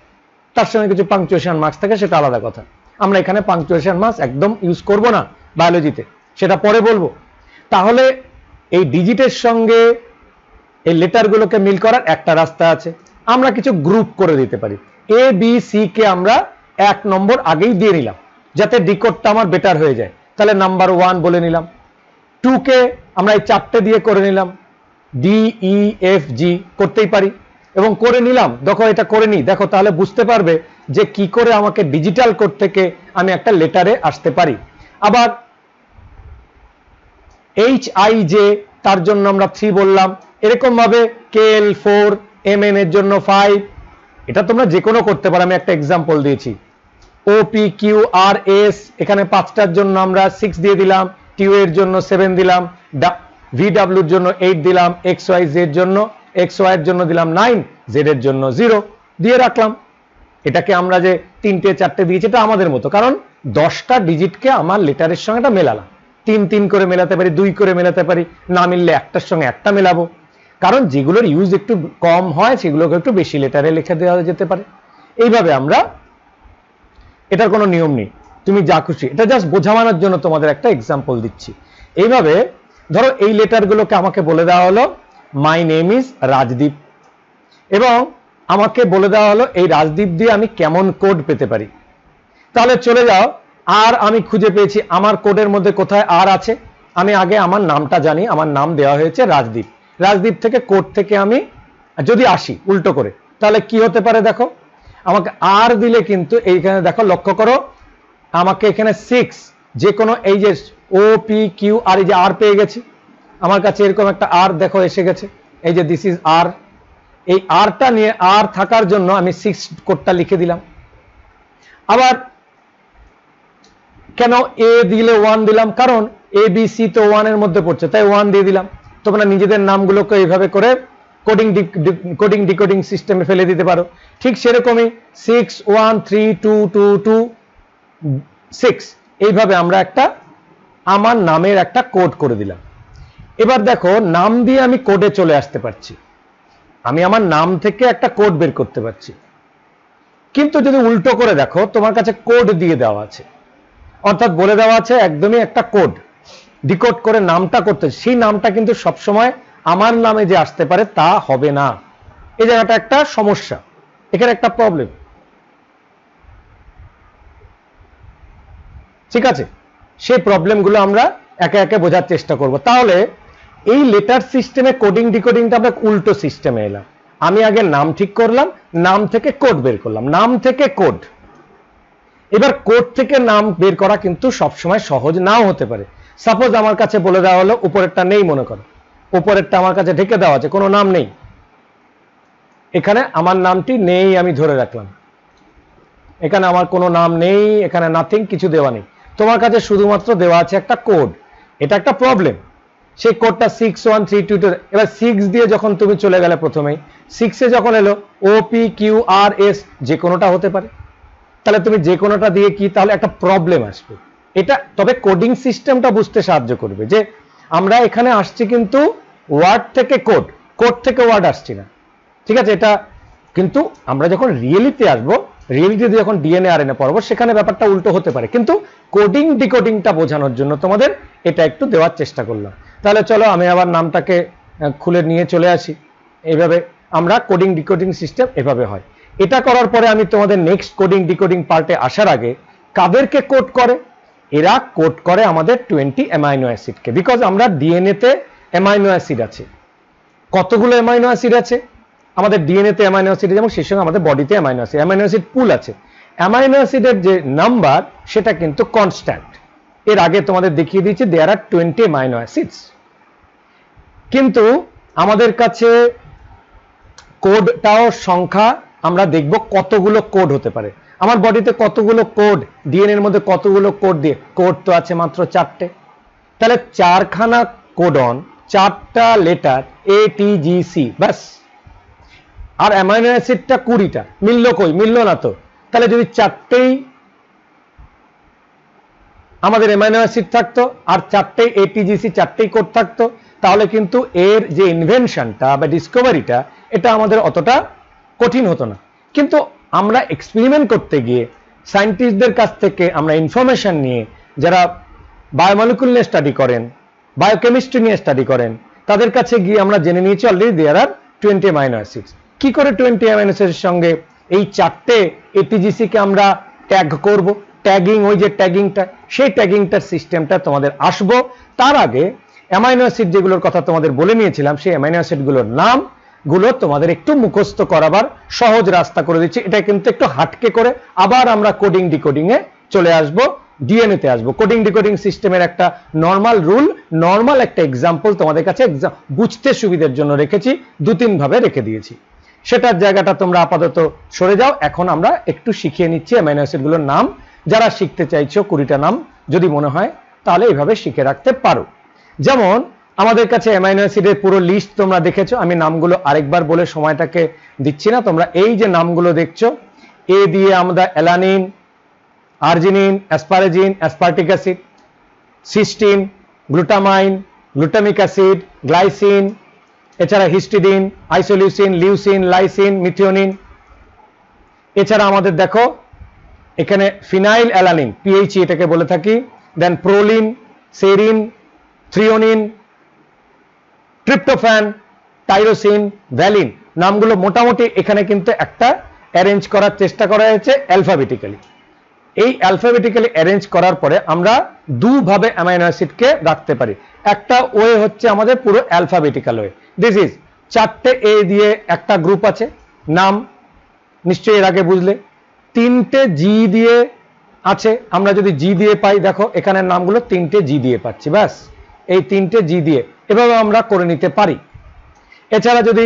তার সঙ্গে কিছু পাংচুয়েশন মার্কস থাকে, সেটা আলাদা কথা। আমরা এখানে পাংচুয়েশন মার্কস একদম ইউজ করব না বায়োলজিতে, সেটা পরে বলবো। তাহলে এই ডিজিটের সঙ্গে এই লেটারগুলোকে মিল করার একটা রাস্তা আছে, আমরা কিছু গ্রুপ করে দিতে পারি। ABC কে আমরা 1 নম্বর আগেই দিয়ে নিলাম, যাতে ডিকোডটা আমার বেটার হয়ে যায়। তাহলে নাম্বার 1 বলে নিলাম। 2 কে আমরা এই 4টে দিয়ে করে নিলাম, DEFG করতেই পারি, এবং করে নিলাম। দেখো এটা করে নি, দেখো তাহলে বুঝতে পারবে যে কি করে আমাকে ডিজিটাল কোড থেকে আমি একটা লেটারে আসতে পারি। আবার HIJ তার জন্য আমরা 3 বললাম, এরকম ভাবে KL 4, MN এর জন্য 5, এটা তোমরা যে কোনো করতে পারো, আমি একটা এক্সাম্পল দিয়েছি। O P Q R S, এখানে 5টার জন্য আমরা 6 দিয়ে দিলাম, কিউ এর জন্য 7 দিলাম, ভি ডাব্লিউর জন্য 8 দিলাম, এক্স ওয়াই জেড জন্য এক্স ওয়াই এর জন্য দিলাম 9, জেড এর জন্য 0 দিয়ে রাখলাম। এটাকে আমরা যে 3টে 4টে দিয়েছি এটা আমাদের মতো, কারণ 10টা ডিজিটকে আমার লেটারের সঙ্গে এটা মেলালাম। 3 করে মেলাতে পারি, 2 করে মেলাতে পারি, না মিললে একটার সঙ্গে একটা মেলাবো। কারণ যেগুলোর ইউজ একটু কম হয় সেগুলোকে একটু বেশি লেটারে লিখে দেওয়া যেতে পারে। এইভাবে আমরা, এটার কোনো নিয়ম নেই, তুমি যা খুশি, এটা জাস্ট বোঝানোর জন্য তোমাদের একটা এক্সাম্পল দিচ্ছি। এইভাবে ধরো এই লেটারগুলোকে আমাকে বলে দেওয়া হলো মাই নেম ইজ রাজদীপ, এবং আমাকে বলে দেওয়া হলো এই রাজদীপ দিয়ে আমি কেমন কোড পেতে পারি। তাহলে চলে যাও, আর আমি খুঁজে পেয়েছি আমার কোডের মধ্যে কোথায় আর আছে। আমি আগে আমার নামটা জানি, আমার নাম দেওয়া হয়েছে রাজদীপ। রাজদীপ থেকে কোড থেকে আমি যদি আসি উল্টো করে, তাহলে কি হতে পারে দেখো, আমাকে আর দিলে কিন্তু এইখানে দেখো, লক্ষ্য করো আমাকে এখানে 6 যে কোনো এই যে ও পি কিউ আর, এই যে আর পেয়ে গেছি আমার কাছে, এরকম একটা আর দেখো এসে গেছে, এই যে দিস ইজ আর। এই আরটা নিয়ে, আর থাকার জন্য আমি 6 কোডটা লিখে দিলাম। আবার কেন এ দিলে 1 দিলাম, কারণ এ বি সি তো 1 এর মধ্যে পড়ছে, তাই 1 দিয়ে দিলাম। তোমরা নিজেদের নামগুলোকে এইভাবে করে কোডিং ডিকোডিং সিস্টেমে ফেলে দিতে পারো। ঠিক সেরকমই 6 1 3 2 2 2 6, এইভাবে আমরা একটা আমার নামের একটা কোড করে দিলাম। এবার দেখো নাম দিয়ে আমি কোডে চলে আসতে পারছি, আমি আমার নাম থেকে একটা কোড বের করতে পারছি। কিন্তু যদি উল্টো করে দেখো, তোমার কাছে কোড দিয়ে দেওয়া আছে, অর্থাৎ বলে দেওয়া আছে একদমই একটা কোড ডিকোড করে নামটা করতে, সেই নামটা কিন্তু সবসময় আমার নামে যে আসতে পারে তা হবে না। এই জায়গাটা একটা সমস্যা, এখানে একটা প্রবলেম। ঠিক আছে, সেই প্রবলেমগুলো আমরা একে একে বোঝার চেষ্টা করব। তাহলে এই লেটার সিস্টেমে কোডিং ডিকোডিংটা আমরা উল্টো সিস্টেমে এলাম। আমি আগে নাম ঠিক করলাম, নাম থেকে কোড বের করলাম, নাম থেকে কোড। এবার কোড থেকে নাম বের করা কিন্তু সবসময় সহজ নাও হতে পারে। সাপোজ আমার কাছে বলে দেওয়া হলো উপরেরটা নেই, মনে করো উপরেরটা আমার কাছে ঢেকে দেওয়া আছে, কোনো নাম নেই, এখানে আমার নামটি নেই আমি ধরে রাখলাম, এখানে আমার কোনো নাম নেই, এখানে নাথিং, কিছু দেওয়া নেই, তোমার কাছে শুধুমাত্র দেওয়া আছে একটা কোড। এটা একটা প্রবলেম। সেই কোডটা 61322, এবার 6 দিয়ে যখন তুমি চলে গেলে, প্রথমেই 6 এ যখন এলো O P Q R S, যে কোনোটা হতে পারে, তাহলে তুমি যে কোনোটা দিয়ে কি, তাহলে একটা প্রবলেম আসবে। এটা তবে কোডিং সিস্টেমটা বুঝতে সাহায্য করবে যে আমরা এখানে আসছি কিন্তু ওয়ার্ড থেকে কোড, কোড থেকে ওয়ার্ড আসছি না। ঠিক আছে, এটা কিন্তু আমরা যখন রিয়েলিতে আসবো, রিয়েলিটিতে যখন ডিএনএ আরএনএ পড়বো, সেখানে ব্যাপারটা উল্টো হতে পারে। কিন্তু কোডিং ডিকোডিংটা বোঝানোর জন্য তোমাদের এটা একটু দেওয়ার চেষ্টা করলাম। তাহলে চলো আমি আবার নামটাকে খুলে নিয়ে চলে আসি। এইভাবে আমরা কোডিং ডিকোডিং সিস্টেম এভাবে হয়। এটা করার পরে আমি তোমাদের নেক্সট কোডিং ডিকোডিং পার্টে আসার আগে, কাদেরকে কোড করে, এরা কোড করে আমাদের 20 অ্যামাইনো অ্যাসিডকে। বিকজ আমরা ডিএনএ তে অ্যামাইনো অ্যাসিড আছে, কতগুলো অ্যামাইনো অ্যাসিড আছে আমাদের ডিএনএ তে অ্যামাইনো অ্যাসিড, যেমন সেই সঙ্গে আমাদের বডিতে অ্যামাইনো অ্যাসিড পুল আছে। অ্যামাইনো অ্যাসিডের যে নাম্বার সেটা কিন্তু কনস্ট্যান্ট। এর আগে তোমাদের দেখিয়ে দিয়েছি দেয়ার আর 20 অ্যামাইনো অ্যাসিডস। কিন্তু আমাদের কাছে কোডটাও সংখ্যা, আমরা দেখব কতগুলো কোড হতে পারে আমার বডিতে, কতগুলো কোড ডিএনএ এর মধ্যে, কতগুলো কোড দিয়ে, কোড তো আছে মাত্র 4টে। তাহলে 4খানা কোডন, 4টা লেটার এ টি জি সি, ব্যাস। আর অ্যামাইনো অ্যাসিডটা 20টা, মিললো কই, মিললো না তো। তাহলে যদি 4টেই আমাদের অ্যামাইনো অ্যাসিড থাকতো আর 4টেই এটিজিসি, 4টেই কোড থাকতো, তাহলে কিন্তু এর যে ইনভেনশনটা বা ডিসকভারিটা, এটা আমাদের অতটা কঠিন হতো না। কিন্তু আমরা এক্সপেরিমেন্ট করতে গিয়ে সায়েন্টিস্টদের কাছ থেকে আমরা ইনফরমেশন নিয়ে, যারা বায়োমলিকুল নিয়ে স্টাডি করেন, বায়োকেমিস্ট্রি নিয়ে স্টাডি করেন, তাদের কাছে গিয়ে আমরা জেনে নিয়েছি অলরেডি দেয়ার আর 20 অ্যামাইনো অ্যাসিডস। কি করে 20 অ্যামাইনো অ্যাসিডের সঙ্গে এই 4টে এটিজিসি কে আমরা ট্যাগ করব, ট্যাগিং, ওই যে ট্যাগিংটা, সেই ট্যাগিংটার সিস্টেমটা তোমাদের আসবো। তার আগে অ্যামাইনো অ্যাসিড যেগুলোর কথা তোমাদের বলে নিয়েছিলাম, সেই অ্যামাইনো অ্যাসিডগুলোর নাম গুলো তোমাদের একটু মুখস্থ করাবার সহজ রাস্তা করে দিচ্ছি। এটা কিন্তু একটু হাটকে করে আবার আমরা কোডিং ডিকোডিং এ চলে আসবো, ডিএনএ তে আসবো। কোডিং ডিকোডিং সিস্টেমের একটা নর্মাল রুল, নর্মাল একটা এক্সাম্পল তোমাদের কাছে বুঝতে সুবিধার জন্য রেখেছি, 2-3 ভাবে রেখে দিয়েছি। সেটার জায়গাটা তোমরা আপাতত সরে যাও। এখন আমরা একটু শিখিয়ে নিচ্ছি অ্যামাইনো অ্যাসিডগুলোর নাম। যারা শিখতে চাইছো 20টা নাম যদি মনে হয় তাহলে এইভাবে শিখে রাখতে পারো। যেমন আমাদের কাছে অ্যামাইনো অ্যাসিডের পুরো লিস্ট তোমরা দেখেছো, আমি নামগুলো আরেকবার বলে সময়টাকে দিচ্ছি না। তোমরা এই যে নামগুলো দেখছো, এ দিয়ে আমরা alanine, arginine, asparagine, aspartic acid, cystine, glutamine, glutamic acid, glycine, এছাড়া histidine, isoleucine, leucine, lysine, methionine. এছাড়া আমাদের দেখো এখানে ফিনাইল অ্যালানিন, পিএইচই এটাকে বলে থাকি, then proline, serine, threonine, tryptophan, tyrosine, valine. নামগুলো মোটামুটি এখানে কিন্তু একটা অ্যারেঞ্জ করার চেষ্টা করা হয়েছে অ্যালফাবেটিক্যালি। এই অ্যালফাবেটিক্যালি অ্যারেঞ্জ করার পরে আমরা দুভাবে অ্যামাইনো অ্যাসিডকে রাখতে পারি। একটা ওয়ে হচ্ছে আমাদের পুরো অ্যালফাবেটিক্যাল ওয়ে। দিস ইজ 4টে এ দিয়ে একটা গ্রুপ আছে, নাম নিশ্চয়ই এর আগে বুঝলে। 3টে জি দিয়ে আছে, আমরা যদি জি দিয়ে পাই, দেখো এখানের নামগুলো 3টে জি দিয়ে পাচ্ছি, ব্যাস এই 3টে জি দিয়ে এভাবে আমরা করে নিতে পারি। এছাড়া যদি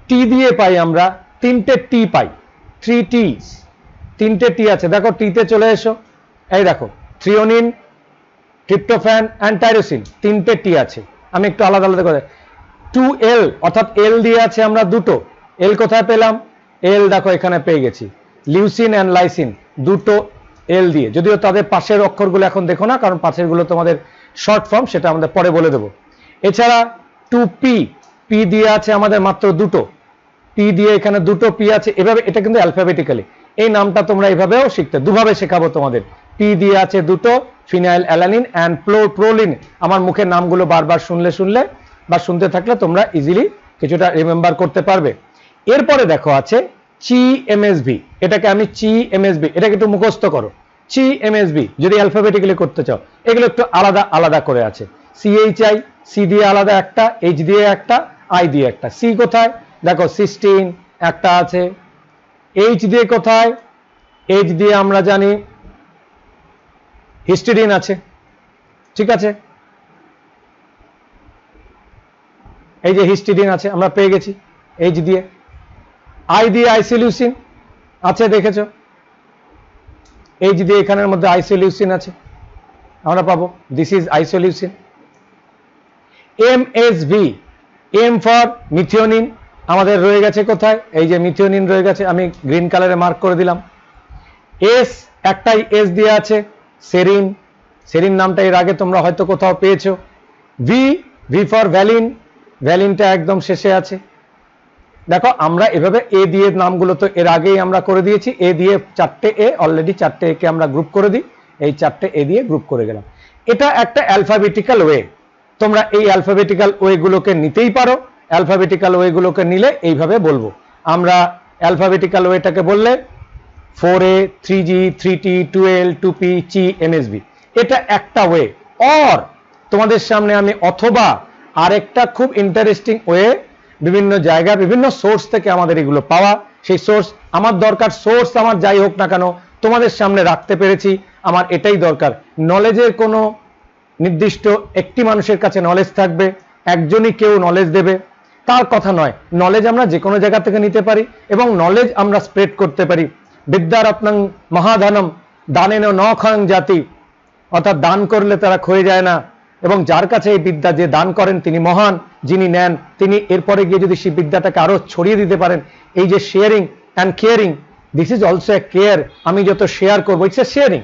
টি দিয়ে পাই, আমরা 3টে টি পাই, 3 টিস, 3টে টি আছে। দেখো টিতে চলে এসো, এই দেখো থ্রিওনিন, ট্রিপ্টোফ্যান অ্যান্ড টাইরোসিন, 3টে টি আছে। আমি একটু আলাদা আলাদা করে 2L অর্থাৎ এল দিয়ে আছে আমরা দুটো। এল কোথায় পেলাম? এল দেখো এখানে পেয়ে গেছি। লিউসিন অ্যান্ড লাইসিন, দুটো এল দিয়ে, যদিও তাদের পাশের অক্ষরগুলো এখন দেখো না, কারণ পাশেরগুলো তোমাদের শর্ট ফর্ম, সেটা আমাদের পরে বলে দেবো। এছাড়া 2P, পি দিয়ে আছে আমাদের মাত্র দুটো, পি দিয়ে এখানে দুটো পি আছে। এভাবে এটা কিন্তু অ্যালফাবেটিক্যালি, এই নামটা তোমরা এইভাবেও শিখতে, দুভাবে শেখাবো তোমাদের। পি দিয়ে আছে দুটো, ফিনাইল অ্যালানিন অ্যান্ড প্রোলিন। আমার মুখের নামগুলো বারবার শুনলে বা শুনতে থাকলে তোমরা ইজিলি কিছুটা রিমেম্বার করতে পারবে। এরপরে দেখো আছে CMSB, এটাকে আমি CMSB, এটাকে একটু মুখস্থ করো। CMSB যদি অ্যালফাবেটিক্যালি করতে চাও, এগুলো একটু আলাদা আলাদা করে আছে। CHI, সি দিয়ে আলাদা একটা, এইচ দিয়ে একটা, আই দিয়ে একটা। সি কোথায়? দেখো সিস্টিন একটা আছে। এইচ দিয়ে কোথায়? এইচ দিয়ে আমরা জানি হিস্টিডিন আছে, ঠিক আছে, এই যে হিস্টিডিন আছে আমরা পেয়ে গেছি এইচ দিয়ে। আই দিয়ে আইসোলিউসিন আছে, দেখেছো এইচ দিয়ে এখানের মধ্যে আইসোলিউসিন আছে, আমরা পাবো, this is isoleucine. MSV, M for methionine, আমাদের রয়ে গেছে কোথায়? এই যে মিথিওনিন রয়ে গেছে, আমি গ্রিন কালারে মার্ক করে দিলাম। এস, একটাই এস দিয়ে আছে, সেরিন, সেরিন নামটা এর আগে তোমরা হয়তো কোথাও পেয়েছো। ভি, ভি ফর ভ্যালিন, ভ্যালিনটা একদম শেষে আছে। দেখো আমরা এভাবে এ দিয়ে নামগুলো তো এর আগেই আমরা করে দিয়েছি। এ দিয়ে 4টে এ, অলরেডি 4টে এ কে আমরা গ্রুপ করে দিই, এই 4টে এ দিয়ে গ্রুপ করে গেলাম। এটা একটা অ্যালফাবেটিক্যাল ওয়ে। তোমরা এই অ্যালফাবেটিক্যাল ওয়েগুলোকে নিতেই পারো। অ্যালফাবেটিক্যাল ওয়েগুলোকে নিলে এইভাবে বলবো আমরা। অ্যালফাবেটিক্যাল ওয়েটাকে বললে 4A, 3G, 3T, 2L, 2P, CMSB, এটা একটা ওয়ে। অর তোমাদের সামনে আমি অথবা আরেকটা খুব ইন্টারেস্টিং ওয়ে, বিভিন্ন জায়গা বিভিন্ন সোর্স থেকে আমাদের এগুলো পাওয়া, সেই সোর্স আমার দরকার, সোর্স আমার যাই হোক না কেন তোমাদের সামনে রাখতে পেরেছি, আমার এটাই দরকার। নলেজের কোনো নির্দিষ্ট একটি মানুষের কাছে নলেজ থাকবে, একজনই কেউ নলেজ দেবে, তার কথা নয়। নলেজ আমরা যে কোনো জায়গা থেকে নিতে পারি এবং নলেজ আমরা স্প্রেড করতে পারি। বিদ্যারত্নং মহাধনম দানেন ন ক্ষয়ং জাতি, অর্থাৎ দান করলে তারা ক্ষয়ে যায় না, এবং যার কাছে এই বিদ্যা যে দান করেন তিনি মহান, যিনি নেন তিনি এরপরে গিয়ে যদি সেই বিদ্যাটাকে আরো ছড়িয়ে দিতে পারেন। এই যে sharing and caring, this is also a care. আমি যত শেয়ার করবো, ইটস এ শেয়ারিং।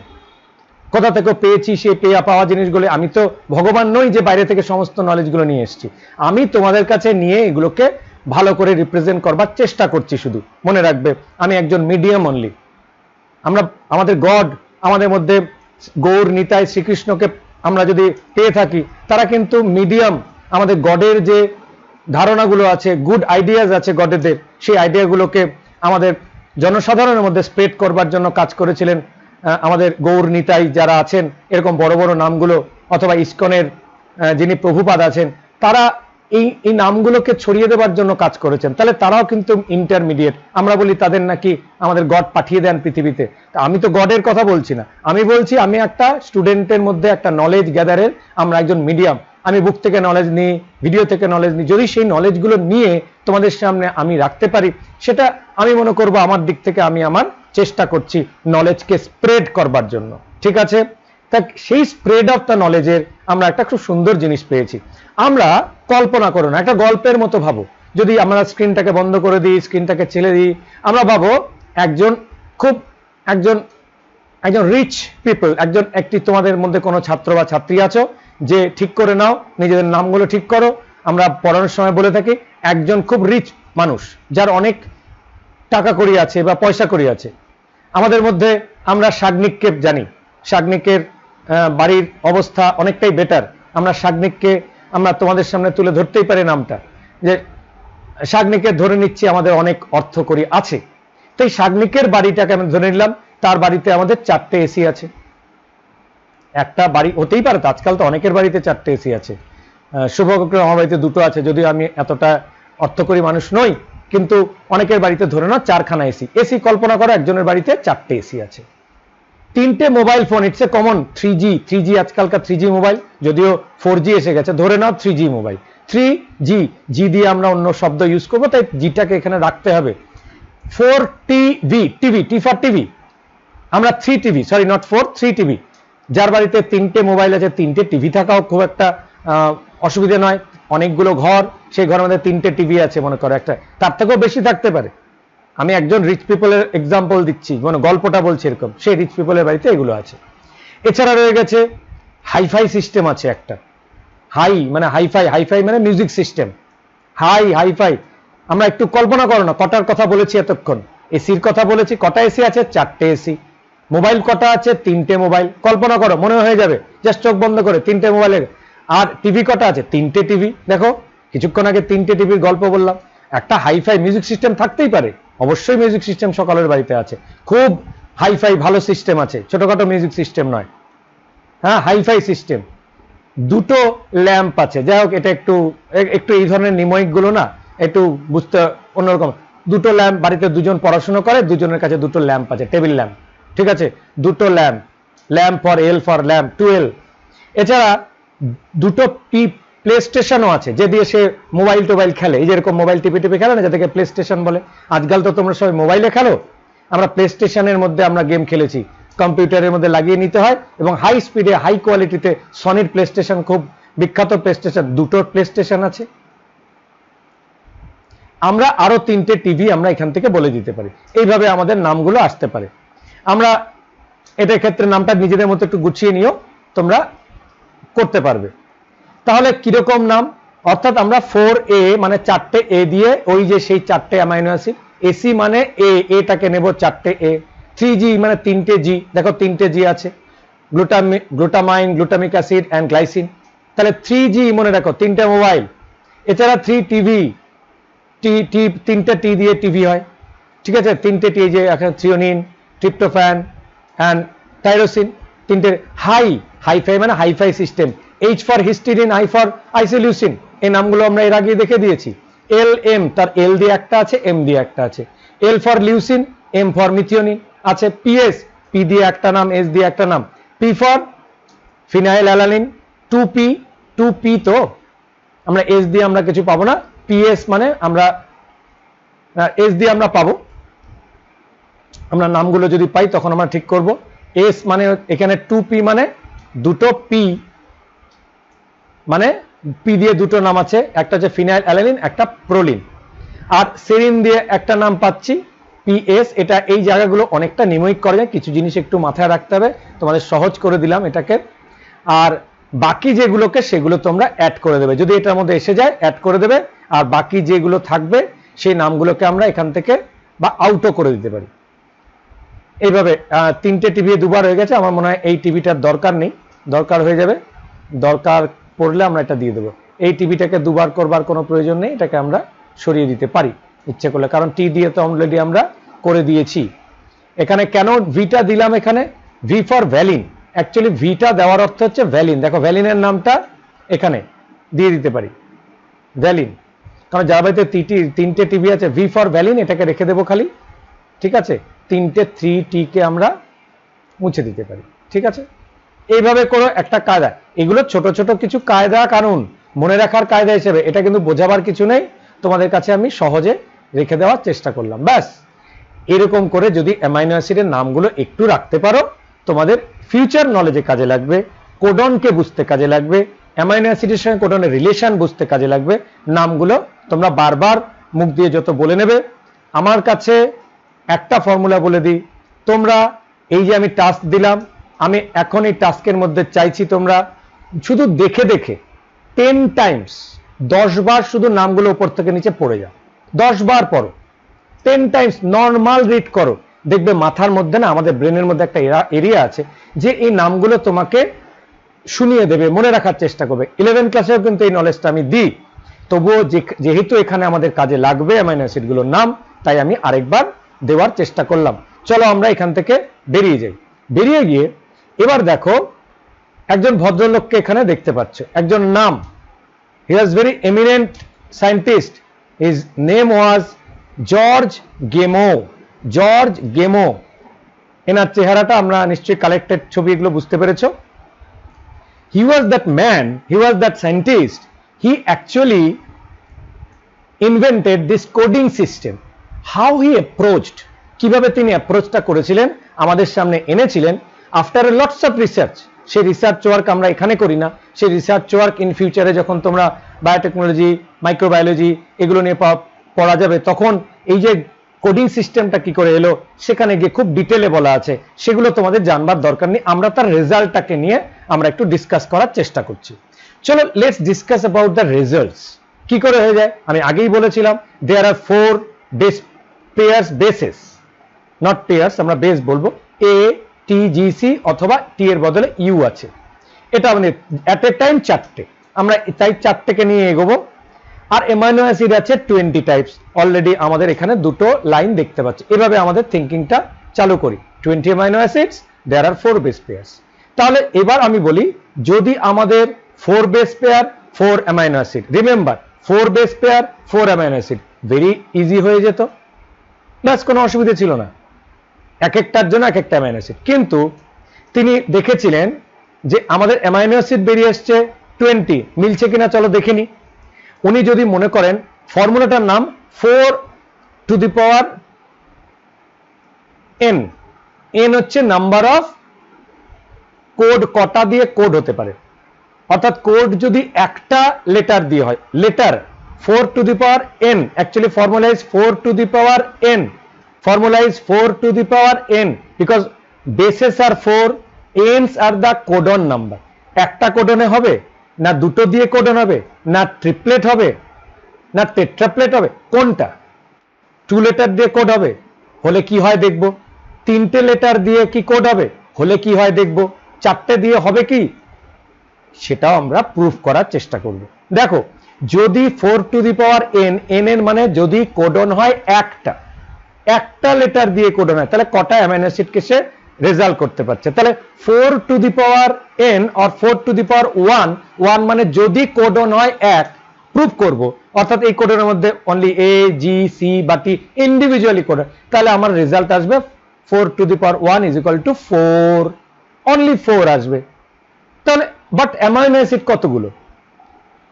কোথা থেকে পেয়েছি, সেই পাওয়া জিনিসগুলো, আমি তো ভগবান নই যে বাইরে থেকে সমস্ত নলেজগুলো নিয়ে এসেছি। আমি তোমাদের কাছে নিয়ে এগুলোকে ভালো করে রিপ্রেজেন্ট করবার চেষ্টা করছি। শুধু মনে রাখবে আমি একজন মিডিয়াম অনলি। আমরা আমাদের গড, আমাদের মধ্যে গৌর নিতাই শ্রীকৃষ্ণকে আমরা যদি পেয়ে থাকি, তারা কিন্তু মিডিয়াম। আমাদের গডের যে ধারণাগুলো আছে, গুড আইডিয়াজ আছে গডেদের, সেই আইডিয়াগুলোকে আমাদের জনসাধারণের মধ্যে স্প্রেড করবার জন্য কাজ করেছিলেন আমাদের গৌর নিতাই যারা আছেন, এরকম বড় বড় নামগুলো, অথবা ইসকনের যিনি প্রভুপাদ আছেন, তারা এই নামগুলোকে ছড়িয়ে দেবার জন্য কাজ করেছেন। তাহলে তারাও কিন্তু ইন্টারমিডিয়েট। আমরা বলি তাদের নাকি আমাদের গড পাঠিয়ে দেন পৃথিবীতে। তা আমি তো গডের কথা বলছি না, আমি বলছি আমি একটা স্টুডেন্টের মধ্যে একটা নলেজ গ্যাদারের, আমরা একজন মিডিয়াম। আমি বুক থেকে নলেজ নিই, ভিডিও থেকে নলেজ নিই, যদি সেই নলেজগুলো নিয়ে তোমাদের সামনে আমি রাখতে পারি, সেটা আমি মনে করব আমার দিক থেকে আমি আমার চেষ্টা করছি নলেজকে স্প্রেড করবার জন্য। ঠিক আছে, তা সেই স্প্রেড অফ দ্য নলেজের আমরা একটা খুব সুন্দর জিনিস পেয়েছি। আমরা কল্পনা করো না, একটা গল্পের মতো ভাবো, যদি আমরা স্ক্রিনটাকে বন্ধ করে দিই, স্ক্রিনটাকে ছেড়ে দিই, আমরা ভাবো একজন রিচ পিপল, একটি তোমাদের মধ্যে কোনো ছাত্র বা ছাত্রী আছো, যে ঠিক করে নাও নিজেদের নামগুলো ঠিক করো। আমরা পড়ানোর সময় বলে থাকি একজন খুব রিচ মানুষ, যার অনেক টাকা কড়ি আছে বা পয়সা কড়ি আছে। আমাদের মধ্যে আমরা শাগনিককে জানি, শাগনিকের বাড়ির অবস্থা অনেকটাই বেটার। আমরা শাগনিককে আমরা তোমাদের সামনে তুলে ধরতেই পারি নামটা, যে শাগনিকে ধরে নিচ্ছি আমাদের অনেক অর্থ কড়ি আছে। তো এই শাগনিকের বাড়িটাকে আমি ধরে নিলাম, তার বাড়িতে আমাদের 4টে এসি আছে। একটা বাড়ি হতেই পারে, আজকাল তো অনেকের বাড়িতে 4টে এসি আছে। শুভকর আমার বাড়িতে 2টো আছে, যদিও আমি এতটা অর্থকরী মানুষ নই, কিন্তু অনেকের বাড়িতে ধরে নাও 4খানা এসি। এসি কল্পনা করো একজনের বাড়িতে 4টে এসি আছে। 3টে mobile phone, it's a common 3G আজকালকার 3G মোবাইল, যদিও 4G এসে গেছে, ধরে নাও 3G মোবাইল। 3G দিয়ে আমরা অন্য শব্দ ইউজ করবো, তাই জিটাকে এখানে রাখতে হবে। 4TV, টি ফর টিভি, আমরা 3TV, সরি নট 4, 3TV। যার বাড়িতে 3টে মোবাইল আছে, 3টে টিভি থাকাও খুব একটা অসুবিধা নয়। অনেকগুলো ঘর, সেই ঘরের মধ্যে 3টে টিভি আছে মনে করো, একটা তার থেকেও বেশি থাকতে পারে। আমি একজন রিচ পিপলের এক্সাম্পল দিচ্ছি, মানে গল্পটা বলছি এরকম, সেই রিচ পিপলের বাড়িতে এগুলো আছে। এছাড়া রয়ে গেছে হাইফাই সিস্টেম আছে একটা। হাইফাই মানে মিউজিক সিস্টেম। হাইফাই আমরা একটু কল্পনা করো না, কটার কথা বলেছি এতক্ষণ? এসির কথা বলেছি। কটা এসি আছে? 4টে এসি। মোবাইল কটা আছে? 3টে মোবাইল। কল্পনা করো, মনে হয়ে যাবে, জাস্ট চোখ বন্ধ করে 3টে মোবাইলের। আর টিভি কটা আছে? 3টে টিভি। দেখো কিছুক্ষণ আগে 3টে টিভির গল্প বললাম। একটা হাইফাই মিউজিক সিস্টেম থাকতেই পারে, অবশ্যই মিউজিক সিস্টেম সকলের বাড়িতে আছে, খুব হাইফাই ভালো সিস্টেম আছে, ছোটখাটো মিউজিক সিস্টেম নয়। হ্যাঁ, হাইফাই সিস্টেম। 2টো ল্যাম্প আছে। যাই হোক, এটা একটু এই ধরনের নিময়িক গুলো না, একটু বুঝতে অন্যরকম। 2টো ল্যাম্প, বাড়িতে 2জন পড়াশোনা করে, 2জনের কাছে 2টো ল্যাম্প আছে, টেবিল ল্যাম্প। ঠিক আছে, 2টো lamp for L for lamp, 2L। এছাড়া 2টো প্লে স্টেশনও আছে, যে দিয়ে সে মোবাইল টোবাইল খেলে। এই যেরকম মোবাইল টিপে খেলে না, যাদেরকে প্লে স্টেশন বলে। আজকাল তো তোমরা সবাই মোবাইলে খেলো, আমরা প্লে স্টেশনের মধ্যে আমরা গেম খেলেছি। কম্পিউটারের মধ্যে লাগিয়ে নিতে হয়, এবং হাই স্পিডে হাই কোয়ালিটিতে সনির প্লে স্টেশন, খুব বিখ্যাত প্লে স্টেশন, 2টো প্লে স্টেশন আছে। আমরা আরো 3টে টিভি আমরা এখান থেকে বলে দিতে পারি। এইভাবে আমাদের নামগুলো আসতে পারে। আমরা এটার ক্ষেত্রে নামটা নিজেদের মতো একটু গুছিয়ে নিও, তোমরা করতে পারবে। তাহলে কিরকম নাম? অর্থাৎ আমরা 4A মানে 4টে এ দিয়ে, ওই যে সেই 4টে অ্যামাইনো অ্যাসিড। এসি মানে এটাকে নেব 4টে এ। 3G মানে 3টে জি, দেখো 3টে জি আছে, glutamine, glutamic acid and glycine. তাহলে 3G মনে রাখো, 3টে মোবাইল। এছাড়া 3TV, 3টে টি দিয়ে টিভি হয়। ঠিক আছে, 3টে টি, যে থ্রিওনিন, ট্রিপ্টোফ্যান অ্যান্ড টাইরোসিন, 3টে। হাইফাই মানে hi fi system. H for histidine, I for isoleucine. এই নামগুলো আমরা এর আগে দেখে দিয়েছি। LM, তার L দিয়ে একটা আছে, M দিয়ে একটা আছে। L for leucine, M for methionine আছে। PS, P দিয়ে একটা নাম, S দিয়ে একটা নাম। P for phenyl alanine, 2P তো আমরা S দিয়ে আমরা কিছু পাবো না। PS মানে আমরা S দিয়ে আমরা পাবো। আমরা নামগুলো যদি পাই তখন আমরা ঠিক করব। S মানে এখানে 2P মানে 2টো P, মানে P দিয়ে 2টো নাম আছে, একটা হচ্ছে ফিনাইল অ্যালানিন, একটা প্রোলিন। আর সেরিন দিয়ে একটা নাম পাচ্ছি, PS। এটা এই জায়গাগুলো অনেকটা নিময়িক করে যায়, কিছু জিনিস একটু মাথায় রাখতে হবে, তোমাদের সহজ করে দিলাম এটাকে। আর বাকি যেগুলোকে সেগুলো তোমরা অ্যাড করে দেবে, যদি এটার মধ্যে এসে যায় অ্যাড করে দেবে। আর বাকি যেগুলো থাকবে সেই নামগুলোকে আমরা এখান থেকে বা আউটও করে দিতে পারি। এইভাবে 3টে টিভি 2বার হয়ে গেছে, আমার মনে হয় এই টিভিটার দরকার নেই, দরকার হয়ে যাবে, দরকার পড়লে আমরা এটা দিয়ে দেবো। এই টিভিটাকে 2বার করবার কোনো প্রয়োজন নেই, এটাকে আমরা সরিয়ে দিতে পারি ইচ্ছে করলে, কারণ টি দিয়ে তো অলরেডি আমরা করে দিয়েছি। এখানে কেন ভিটা দিলাম? এখানে ভি ফর ভ্যালিন। অ্যাকচুয়ালি ভিটা দেওয়ার অর্থ হচ্ছে ভ্যালিন। দেখো ভ্যালিনের নামটা এখানে দিয়ে দিতে পারি, ভ্যালিন, কারণ যার বাড়িতে 3টে টিভি আছে, ভি ফর ভ্যালিন, এটাকে রেখে দেবো খালি। ঠিক আছে, 3টে 3T কে আমরা মুছে দিতে পারি। ঠিক আছে, এইভাবে করো একটা কায়দা। এগুলো ছোট ছোট কিছু কায়দা কানুন, মনে রাখার কায়দা হিসেবে, এটা কিন্তু বোঝাবার কিছু নেই, তোমাদের কাছে আমি সহজে রেখে দেওয়ার চেষ্টা করলাম। ব্যাস এরকম করে যদি অ্যামাইনো অ্যাসিডের নামগুলো একটু রাখতে পারো, তোমাদের ফিউচার নলেজে কাজে লাগবে, কোডনকে বুঝতে কাজে লাগবে, অ্যামাইনো অ্যাসিডের সঙ্গে কোডনের রিলেশন বুঝতে কাজে লাগবে। নামগুলো তোমরা বারবার মুখ দিয়ে যত বলে নেবে। আমার কাছে একটা ফর্মুলা বলে দিই, তোমরা এই যে আমি টাস্ক দিলাম, আমি এখন এই টাস্কের মধ্যে চাইছি তোমরা শুধু দেখে দেখে 10 টাইমস 10 বার শুধু নামগুলো উপর থেকে নিচে পড়ে যাও, 10 বার পড়ো, 10 টাইমস নর্মাল রিড করো। দেখবে মাথার মধ্যে না, আমাদের ব্রেনের মধ্যে একটা এরিয়া আছে যে এই নামগুলো তোমাকে শুনিয়ে দেবে, মনে রাখার চেষ্টা করবে। 11 ক্লাসেও কিন্তু এই নলেজটা আমি দিই, তবুও যেহেতু এখানে আমাদের কাজে লাগবে অ্যামাইনো অ্যাসিডগুলোর নাম, তাই আমি আরেকবার দেওয়ার চেষ্টা করলাম। চলো আমরা এখান থেকে বেরিয়ে যাই। বেরিয়ে গিয়ে এবার দেখো একজন ভদ্রলোককে এখানে দেখতে পাচ্ছ, একজন নাম, he was very eminent scientist, his name was George Gamow. George Gamow, এনার চেহারাটা আমরা নিশ্চয়ই কালেক্টেড ছবি, এগুলো বুঝতে পেরেছো। He was that man, he was that scientist, he actually invented this coding system. How he approached, কিভাবে তিনি অ্যাপ্রোচটা করেছিলেন, আমাদের সামনে এনেছিলেন আফটার লটস অফ রিসার্চ। সেই রিসার্চ ওয়ার্ক আমরা এখানে করি না, সেই রিসার্চ ওয়ার্ক ইন ফিউচারে যখন তোমরা বায়োটেকনোলজি, মাইক্রোবায়োলজি এগুলো নিয়ে পড়া যাবে, তখন এই যে কোডিং সিস্টেমটা কি করে এলো সেখানে গিয়ে খুব ডিটেলে বলা আছে, সেগুলো তোমাদের জানবার দরকার নেই। আমরা তার রেজাল্টটাকে নিয়ে আমরা একটু ডিসকাস করার চেষ্টা করছি। চলো let's discuss about the results. কি করে হয়ে যায় আমি আগেই বলেছিলাম, দেয়ার are 4 base pairs, bases not pairs, আমরা বেস বলবো, এ টি জি সি অথবা টি এর বদলে ইউ আছে। এটা মানে অ্যাট এ টাইম 4টে, আমরা তাই 4টেকে নিয়ে এগোবো। আর অ্যামাইনো অ্যাসিড আছে 20 টাইপস, অলরেডি আমাদের এখানে দুটো লাইন দেখতে পাচ্ছি। এভাবে আমাদের থিঙ্কিংটা চালু করি, 20 amino acids, there are 4 base pairs. তাহলে এবার আমি বলি, যদি আমাদের 4 base pair 4 amino acid, remember 4 base pair 4 amino acid, very easy হয়ে যেত, ব্যাস কোনো অসুবিধা ছিল না, এক একটার জন্য এক একটা অ্যামাইনো অ্যাসিড। কিন্তু তিনি দেখেছিলেন যে আমাদের অ্যামাইনো অ্যাসিড বেরিয়ে আসছে 20, মিলছে কিনা চলো দেখে নি। উনি যদি মনে করেন ফর্মুলাটার নাম 4 to the power n, n হচ্ছে নাম্বার অফ কোড, কটা দিয়ে কোড হতে পারে, অর্থাৎ কোড যদি একটা লেটার দিয়ে হয়, letter 4 to the power n, actually formula is 4 to the power n, formula is 4 to the power n, because bases are 4, n's are the codon number. একটা কোডনে হবে না, দুটো দিয়ে কোডন হবে না, ট্রিপলেট হবে না, টেট্রাপ্লেট হবে, কোনটা? 2 লেটার দিয়ে কোড হবে, হলে কি হয় দেখবো। 3টে লেটার দিয়ে কি কোড হবে, হলে কি হয় দেখবো। 4টে দিয়ে হবে কি, সেটাও আমরা প্রুফ করার চেষ্টা করব। দেখো, যদি 4 to the power n, n এর মানে যদি কোডন হয় একটা লেটার দিয়ে কোডন হয়, তাহলে কটা অ্যামাইনো অ্যাসিডকে সে রেজাল্ট করতে পারছে। তাহলে 4 to the power n or 4 to the power 1 মানে যদি কোডন হয় 1, প্রুফ করব, অর্থাৎ এই কোডনের মধ্যে অনলি এ জি সি বাকি ইন্ডিভিজুয়ালি কোড, তাহলে আমার রেজাল্ট আসবে 4 to the power 1 is equal to 4, only 4 আসবে। তাহলে বাট অ্যামাইনো অ্যাসিড কতগুলো?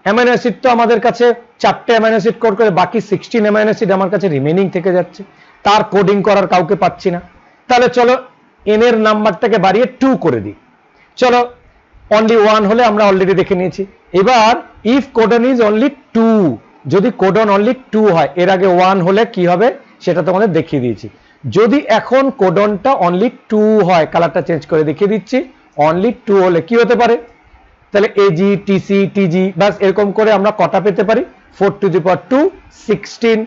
অ্যামাইনো অ্যাসিড তো আমাদের কাছে 4টে অ্যামাইনো অ্যাসিড কোড করে, বাকি 16 অ্যামাইনো অ্যাসিড আমার কাছে রিমেইনিং থেকে যাচ্ছে, তার কোডিং করার কাউকে পাচ্ছি না। তাহলে চলো n এর নাম্বারটাকে বাড়িয়ে 2 করে দিই। চলো অনলি 1 হলে আমরা অলরেডি দেখে নিয়েছি। এবার ইফ কোডন ইজ অনলি 2, যদি কোডন অনলি 2 হয়, এর আগে 1 হলে কি হবে সেটা তোমাদের দেখিয়ে দিয়েছি। যদি এখন কোডনটা অনলি 2 হয়, কালারটা চেঞ্জ করে দেখিয়ে দিচ্ছি, অনলি 2 হলে কি হতে পারে, তাহলে এজি টিসি টিজি, বাস এরকম করে আমরা কটা পেতে পারি, 4 to the power 2 16,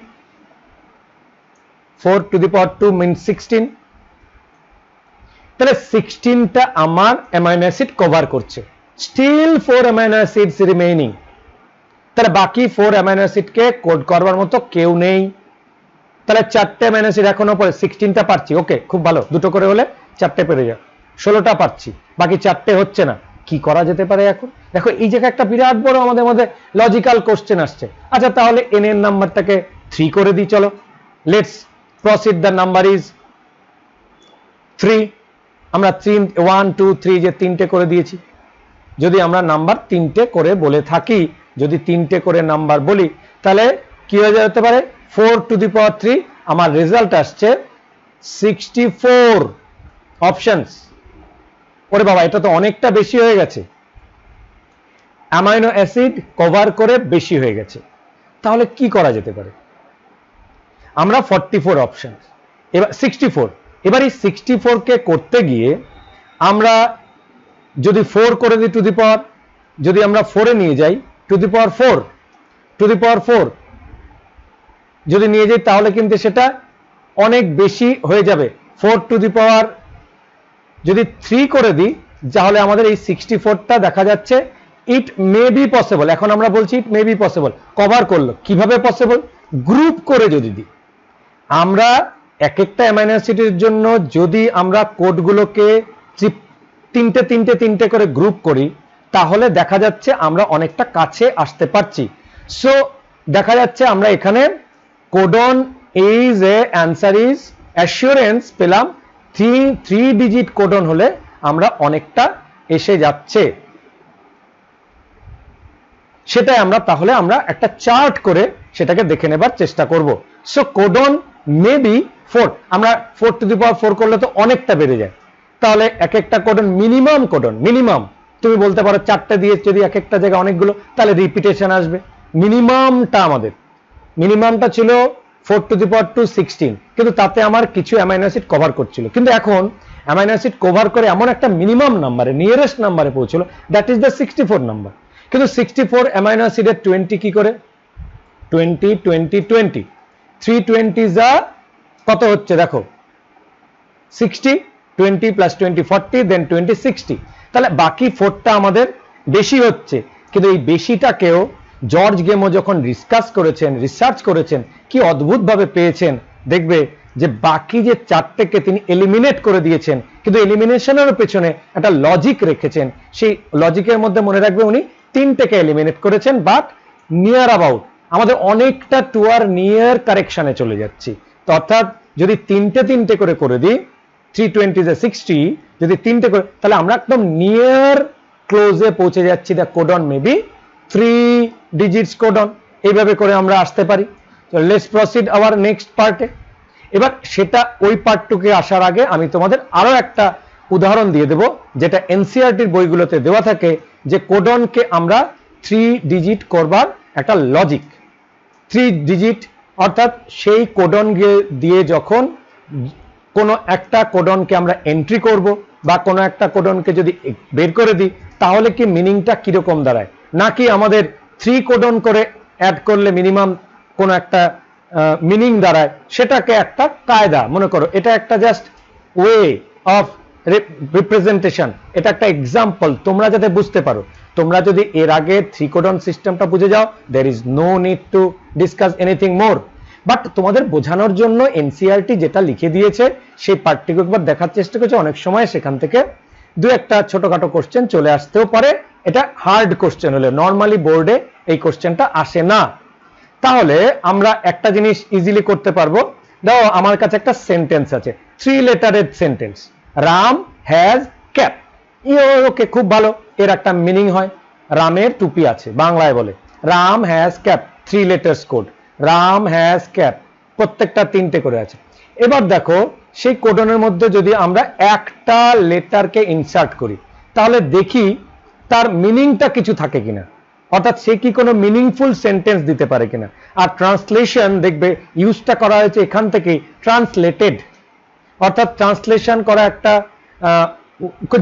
4 to the power 2 means 16, তাহলে 16টা আমার অ্যামাইনো অ্যাসিড কভার করছে, স্টিল 4 অ্যামাইনো অ্যাসিডস রিমেইনিং। তাহলে বাকি 4 অ্যামাইনো অ্যাসিডকে কোড করবার মতো কেউ নেই। তাহলে 4টে অ্যামাইনো অ্যাসিড এখনো পরে 16টা পারছি, ওকে খুব ভালো, দুটো করে হলে 4টে পেরে যাও, 16টা পারছি, বাকি 4টে হচ্ছে না, কি করা যেতে পারে এখন? দেখো এই জায়গায় একটা বিরাট বড় আমাদের মধ্যে লজিক্যাল কোশ্চেন আসছে। আচ্ছা তাহলে n এর নাম্বারটাকে 3 করে দিই, চলো let's proceed, the number is 3। আমরা 1 2 3 যে তিনটে করে দিয়েছি। যদি আমরা নাম্বার তিনটে করে বলে থাকি, যদি তিনটে করে নাম্বার বলি, তাহলে কি হয়ে যেতে পারে 4 টু দি পাওয়ার 3, আমার রেজাল্ট আসছে 64 অপশনস। ওরে বাবা, এটা তো অনেকটা বেশি হয়ে গেছে, অ্যামাইনো অ্যাসিড কভার করে বেশি হয়ে গেছে। তাহলে কি করা যেতে পারে? আমরা 44 অপশন, এবার 64, এবার এই 64 কে করতে গিয়ে আমরা যদি 4 করে দিই টু দি পাওয়ার, যদি আমরা 4 এ নিয়ে যাই two the power 4, to the পাওয়ার 4 যদি নিয়ে যাই, তাহলে কিন্তু সেটা অনেক বেশি হয়ে যাবে। 4 টু দি পাওয়ার যদি 3 করে দিই, তাহলে আমাদের এই 64টা দেখা যাচ্ছে ইট মে বি পসিবল। এখন আমরা বলছি ইট মে বি পসিবল, কভার করলো কিভাবে পসিবল? গ্রুপ করে যদি দিই, আমরা এক একটা অ্যামাইনো অ্যাসিডের জন্য যদি আমরা কোডগুলোকে তিনটে তিনটে তিনটে করে গ্রুপ করি, তাহলে দেখা যাচ্ছে আমরা অনেকটা কাছে আসতে পারছি। সো দেখা যাচ্ছে আমরা এখানে codon is A answer is assurance পেলাম, 3 ডিজিট কোডন হলে আমরা অনেকটা এসে যাচ্ছে। সেটাই আমরা তাহলে আমরা একটা চার্ট করে সেটাকে দেখে নেবার চেষ্টা করব। সো কোডন মে বি 4, আমরা 4 টু দি পাওয়ার 4 করলে তো অনেকটা বেড়ে যায়। তাহলে এক একটা কোডন মিনিমাম তুমি বলতে পারো 4টে দিয়ে যদি এক একটা জায়গায় অনেকগুলো, তাহলে রিপিটেশন আসবে। মিনিমামটা ছিল 4 টু দি পাওয়ার 2 16, কিন্তু তাতে আমার কিছু অ্যামাইনো অ্যাসিড কভার করছিল। কিন্তু এখন অ্যামাইনো অ্যাসিড কভার করে এমন একটা মিনিমাম নাম্বারে, নিয়ারেস্ট নাম্বারে পৌঁছলো, দ্যাট ইজ দ্য 64 নাম্বার। কিন্তু 64 অ্যামাইনো অ্যাসিডের 20 কি করে? 20 20 20, 320 যা কত হচ্ছে দেখো, 60, 20 প্লাস 20 40, দেন 20 60। তাহলে বাকি 4টা আমাদের বেশি হচ্ছে। কিন্তু এই বেশিটাকেও জর্জ গেমো যখন ডিসকাস করেছেন, রিসার্চ করেছেন, কি অদ্ভুতভাবে পেয়েছেন। দেখবে যে বাকি যে 4টেকে তিনি এলিমিনেট করে দিয়েছেন, কিন্তু এলিমিনেশনের পেছনে একটা লজিক রেখেছেন। সেই লজিকের মধ্যে মনে রাখবে উনি 3টেকে এলিমিনেট করেছেন, বাট নিয়ার অ্যাবাউট আমাদের অনেকটা টুয়ার নিয়ার কারেকশনে চলে যাচ্ছি। তো অর্থাৎ যদি 3টে করে দিই, 320 60, যদি 3টে করে, তাহলে আমরা একদম নিয়ার ক্লোজে পৌঁছে যাচ্ছি। The codon maybe 3 digits codon, এইভাবে করে আমরা আসতে পারি। তো লেটস প্রসিড আওয়ার নেক্সট পার্টে। এবার সেটা ওই পার্টটুকে আসার আগে আমি তোমাদের আরো একটা উদাহরণ দিয়ে দেব, যেটা এনসিইআরটির বইগুলোতে দেওয়া থাকে, যে কোডনকে আমরা 3 ডিজিট করবার একটা লজিক। 3 ডিজিট অর্থাৎ সেই কোডন দিয়ে যখন কোনো একটা কোডনকে আমরা এন্ট্রি করব, বা কোনো একটা কোডনকে যদি বের করে দিই, তাহলে কি মিনিংটা কিরকম দাঁড়ায়, নাকি আমাদের 3 কোডন করে অ্যাড করলে মিনিমাম কোনো একটা মিনিং দাঁড়ায়, সেটাকে একটা কায়দা মনে করো। এটা একটা জাস্ট ওয়ে অফ রিপ্রেজেন্টেশন, এটা একটা এক্সাম্পল, তোমরা যাতে বুঝতে পারো। তোমরা যদি এর আগে 3 কোডন সিস্টেমটা বুঝে যাও, there is no need to discuss anything more, but তোমাদের বোঝানোর জন্য এনসিইআরটি যেটা লিখে দিয়েছে সেই পার্টটিকে একবার দেখার চেষ্টা করছে। অনেক সময় সেখান থেকে দু একটা ছোটখাটো কোশ্চেন চলে আসতেও পারে, এটা হার্ড কোশ্চেন হলে, নর্মালি বোর্ডে এই কোশ্চেনটা আসে না। তাহলে আমরা একটা জিনিস ইজিলি করতে পারবো। দাও, আমার কাছে একটা সেন্টেন্স আছে, 3 লেটারের সেন্টেন্স, রাম হ্যাজ ক্যাপ। ওকে, খুব ভালো, এর একটা মিনিং হয়, রামের টুপি আছে, বাংলায় বলে Ram has cap, 3 letters code, Ram has cap, প্রত্যেকটা 3টে করে আছে। এবার দেখো সেই কোডনের মধ্যে যদি আমরা একটা লেটারকে ইনসার্ট করি, তাহলে দেখি তার মিনিংটা কিছু থাকে কিনা, অর্থাৎ সে কি কোনো মিনিংফুল সেন্টেন্স দিতে পারে কিনা। আর ট্রান্সলেশন দেখবে ইউজটা করা হয়েছে এখান থেকে, ট্রান্সলেটেড, অর্থাৎ ট্রান্সলেশন করা একটা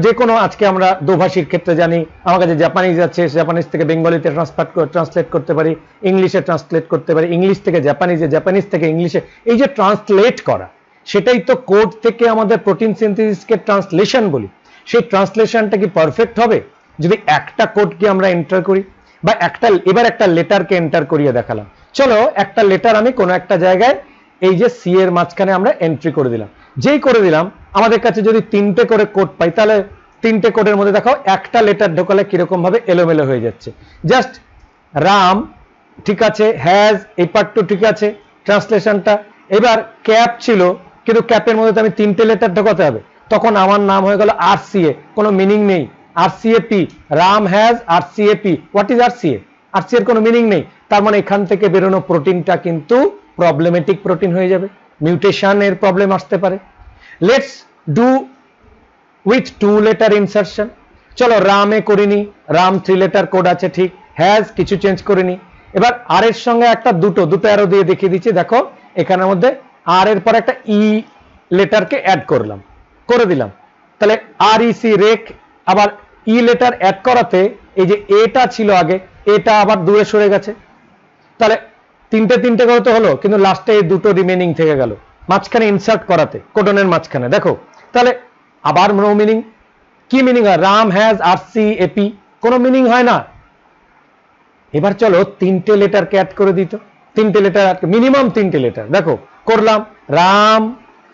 যে কোনো, আজকে আমরা দোভাষীর ক্ষেত্রে জানি, আমার কাছে জাপানিজ আছে, জাপানিজ থেকে বেঙ্গলিতে ট্রান্সলেট করতে পারি, ইংলিশে ট্রান্সলেট করতে পারি, ইংলিশ থেকে জাপানিজে, জাপানিজ থেকে ইংলিশে। এই যে ট্রান্সলেট করা, সেটাই তো কোড থেকে আমাদের প্রোটিন সিনথেসিসকে ট্রান্সলেশন বলি। সেই ট্রান্সলেশনটা কি পারফেক্ট হবে যদি একটা কোডকে আমরা এন্টার করি, বা এবার একটা লেটারকে এন্টার করিয়ে দেখালাম। চলো একটা লেটার আমি কোনো একটা জায়গায় এই যে সি এর মাঝখানে আমরা এন্ট্রি করে দিলাম, যেই করে দিলাম আমাদের কাছে যদি 3টে করে কোড পাই, তাহলে 3টে কোডের মধ্যে দেখো একটা লেটার ঢোকালে কিরকম ভাবে এলোমেলো হয়ে যাচ্ছে। জাস্ট রাম ঠিক আছে, হ্যাজ এই পার্ট ঠিক আছে ট্রান্সলেশনটা। এবার ক্যাপ ছিল, কিন্তু ক্যাপের মধ্যে তো আমি 3টে লেটার ঢোকাতে হবে, তখন আমার নাম হয়ে গেল আরসিএ, কোনো মিনিং নেই। R C A P, Ram has R C A P, what is R C A? R C A এর কোনো মিনিং নেই। তার মানে এখান থেকে বেরোনো প্রোটিনটা কিন্তু প্রবলেমেটিক প্রোটিন হয়ে যাবে, মিউটেশনের প্রবলেম আসতে পারে। Let's do with 2 letter insertion. চলো রামে করিনি, রাম 3 লেটার কোড আছে ঠিক, হ্যাজ কিছু চেঞ্জ করিনি। এবার আর এর সঙ্গে একটা দুটো অ্যারো দিয়ে দেখিয়ে দিচ্ছি, দেখো এখানের মধ্যে আর এর পর একটা ই লেটারকে অ্যাড করলাম, করে দিলাম। তাহলে আর ইসি রেক, আবার ই লেটার অ্যাড করাতে এই যে এটা ছিল আগে, এটা আবার দূরে সরে গেছে। তাহলে তিনটে করে তো হলো, কিন্তু লাস্টে এই দুটো রিমেনিং থেকে গেল মাঝখানে ইনসার্ট করাতে, কোডনের মাঝখানে। দেখো তাহলে আবার নো মিনিং। কি মিনিং হয়? রাম হ্যাজ আরসিএপি, কোনো মিনিং হয় না। এবার চলো 3টে লেটারকে অ্যাড করে দিত, 3টে লেটার, মিনিমাম 3টে লেটার। দেখো করলাম, রাম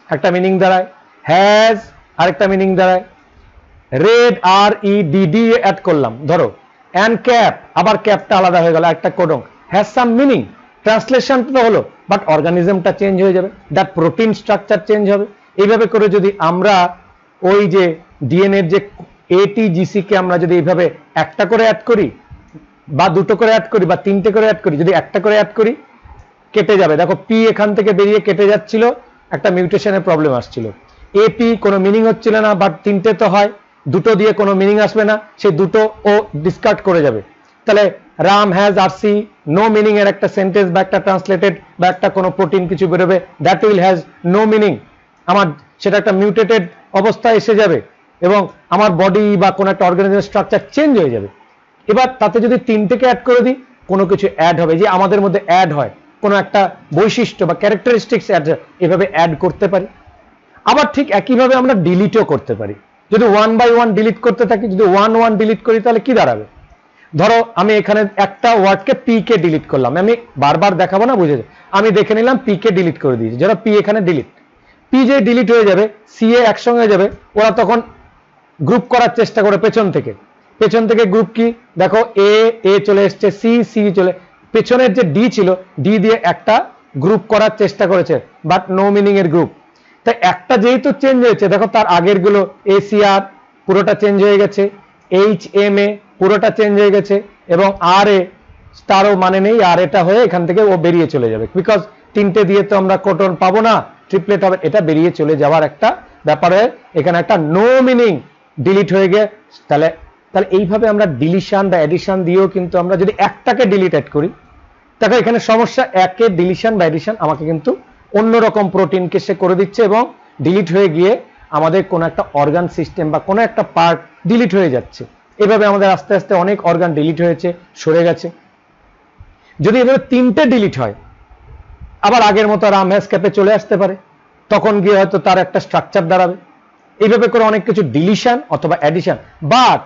একটা মিনিং দাঁড়ায়, হ্যাজ আরেকটা মিনিং দাঁড়ায়, রেড আর ই ডি ডি অ্যাড করলাম ধরো, অ্যান্ড ক্যাপ, আবার ক্যাপটা আলাদা হয়ে গেল, একটা কোডং, হ্যাজ সাম মিনিং। ট্রান্সলেশন তো হলো, বাট অর্গানিজমটা চেঞ্জ হয়ে যাবে, দ্যাট প্রোটিন স্ট্রাকচার চেঞ্জ হবে। এইভাবে করে যদি আমরা ওই যে ডিএনএর যে এটিজিসি কে আমরা যদি এইভাবে একটা করে অ্যাড করি, বা দুটো করে অ্যাড করি, বা 3টে করে অ্যাড করি, যদি একটা করে অ্যাড করি কেটে যাবে। দেখো পি এখান থেকে বেরিয়ে কেটে যাচ্ছিল, একটা মিউটেশনের প্রবলেম আসছিল। এপি কোনো মিনিং হচ্ছিল না, বাট 3টে তো হয়, দুটো দিয়ে কোনো মিনিং আসবে না, সেই দুটো ও ডিসকার্ড করে যাবে। তাহলে Ram has RC, no meaning এর একটা সেন্টেন্স বা একটা ট্রান্সলেটেড বা একটা কোনো প্রোটিন কিছু বেরোবে, that will has no meaning. আমার সেটা একটা মিউটেটেড অবস্থায় এসে যাবে এবং আমার বডি বা কোনো একটা অর্গানিজমের স্ট্রাকচার চেঞ্জ হয়ে যাবে। এবার তাতে যদি 3টেকে অ্যাড করে দিই, কোনো কিছু অ্যাড হবে, যে আমাদের মধ্যে অ্যাড হয় কোনো একটা বৈশিষ্ট্য বা ক্যারেক্টারিস্টিক্স এভাবে অ্যাড করতে পারি। আবার ঠিক একইভাবে আমরা ডিলিটও করতে পারি। যদি 1 বাই 1 ডিলিট করতে থাকি, যদি 1 ডিলিট করি, তাহলে কি দাঁড়াবে? ধরো আমি এখানে একটা ওয়ার্ডকে পি কে ডিলিট করলাম, আমি বারবার দেখাবো না, বুঝে যায়, আমি দেখে নিলাম পি কে ডিলিট করে দিয়েছি। যারা পি এখানে ডিলিট, পি যে ডিলিট হয়ে যাবে, সি এ একসঙ্গে হয়ে যাবে, ওরা তখন গ্রুপ করার চেষ্টা করে পেছন থেকে গ্রুপ কি দেখো, এ চলে এসছে, সি চলে, পেছনের যে ডি ছিল, ডি দিয়ে একটা গ্রুপ করার চেষ্টা করেছে, বাট নো মিনিং এর গ্রুপ। তাই একটা যেহেতু চেঞ্জ হয়েছে, দেখো তার আগের গুলো এসিআর পুরোটা চেঞ্জ হয়ে গেছে, এইচ এম এ পুরোটা চেঞ্জ হয়ে গেছে, এবং আর এ তারও মানে নেই, আর এটা হয়ে এখান থেকে ও বেরিয়ে চলে যাবে, বিকজ 3টে দিয়ে তো আমরা কোটন পাবো না, ট্রিপলেট হবে, এটা বেরিয়ে চলে যাওয়ার একটা ব্যাপারে এখানে একটা নো মিনিং ডিলিট হয়ে গিয়ে। তাহলে এইভাবে আমরা ডিলিশন বা এডিশন দিয়েও কিন্তু আমরা যদি একটাকে ডিলিট অ্যাড করি, দেখো এখানে সমস্যা, একে ডিলিশন বা এডিশন আমাকে কিন্তু অন্যরকম প্রোটিনকে সে করে দিচ্ছে এবং ডিলিট হয়ে গিয়ে আমাদের কোনো একটা অর্গান সিস্টেম বা কোনো একটা পার্ট ডিলিট হয়ে যাচ্ছে। এভাবে আমাদের আস্তে আস্তে অনেক অর্গান ডিলিট হয়েছে, সরে গেছে। যদি এভাবে 3টে ডিলিট হয়, আবার আগের মতো রাম হ্যাজ ক্যাপে চলে আসতে পারে, তখন গিয়ে হয়তো তার একটা স্ট্রাকচার দাঁড়াবে। এইভাবে করে অনেক কিছু ডিলিশন অথবা অ্যাডিশন। বাট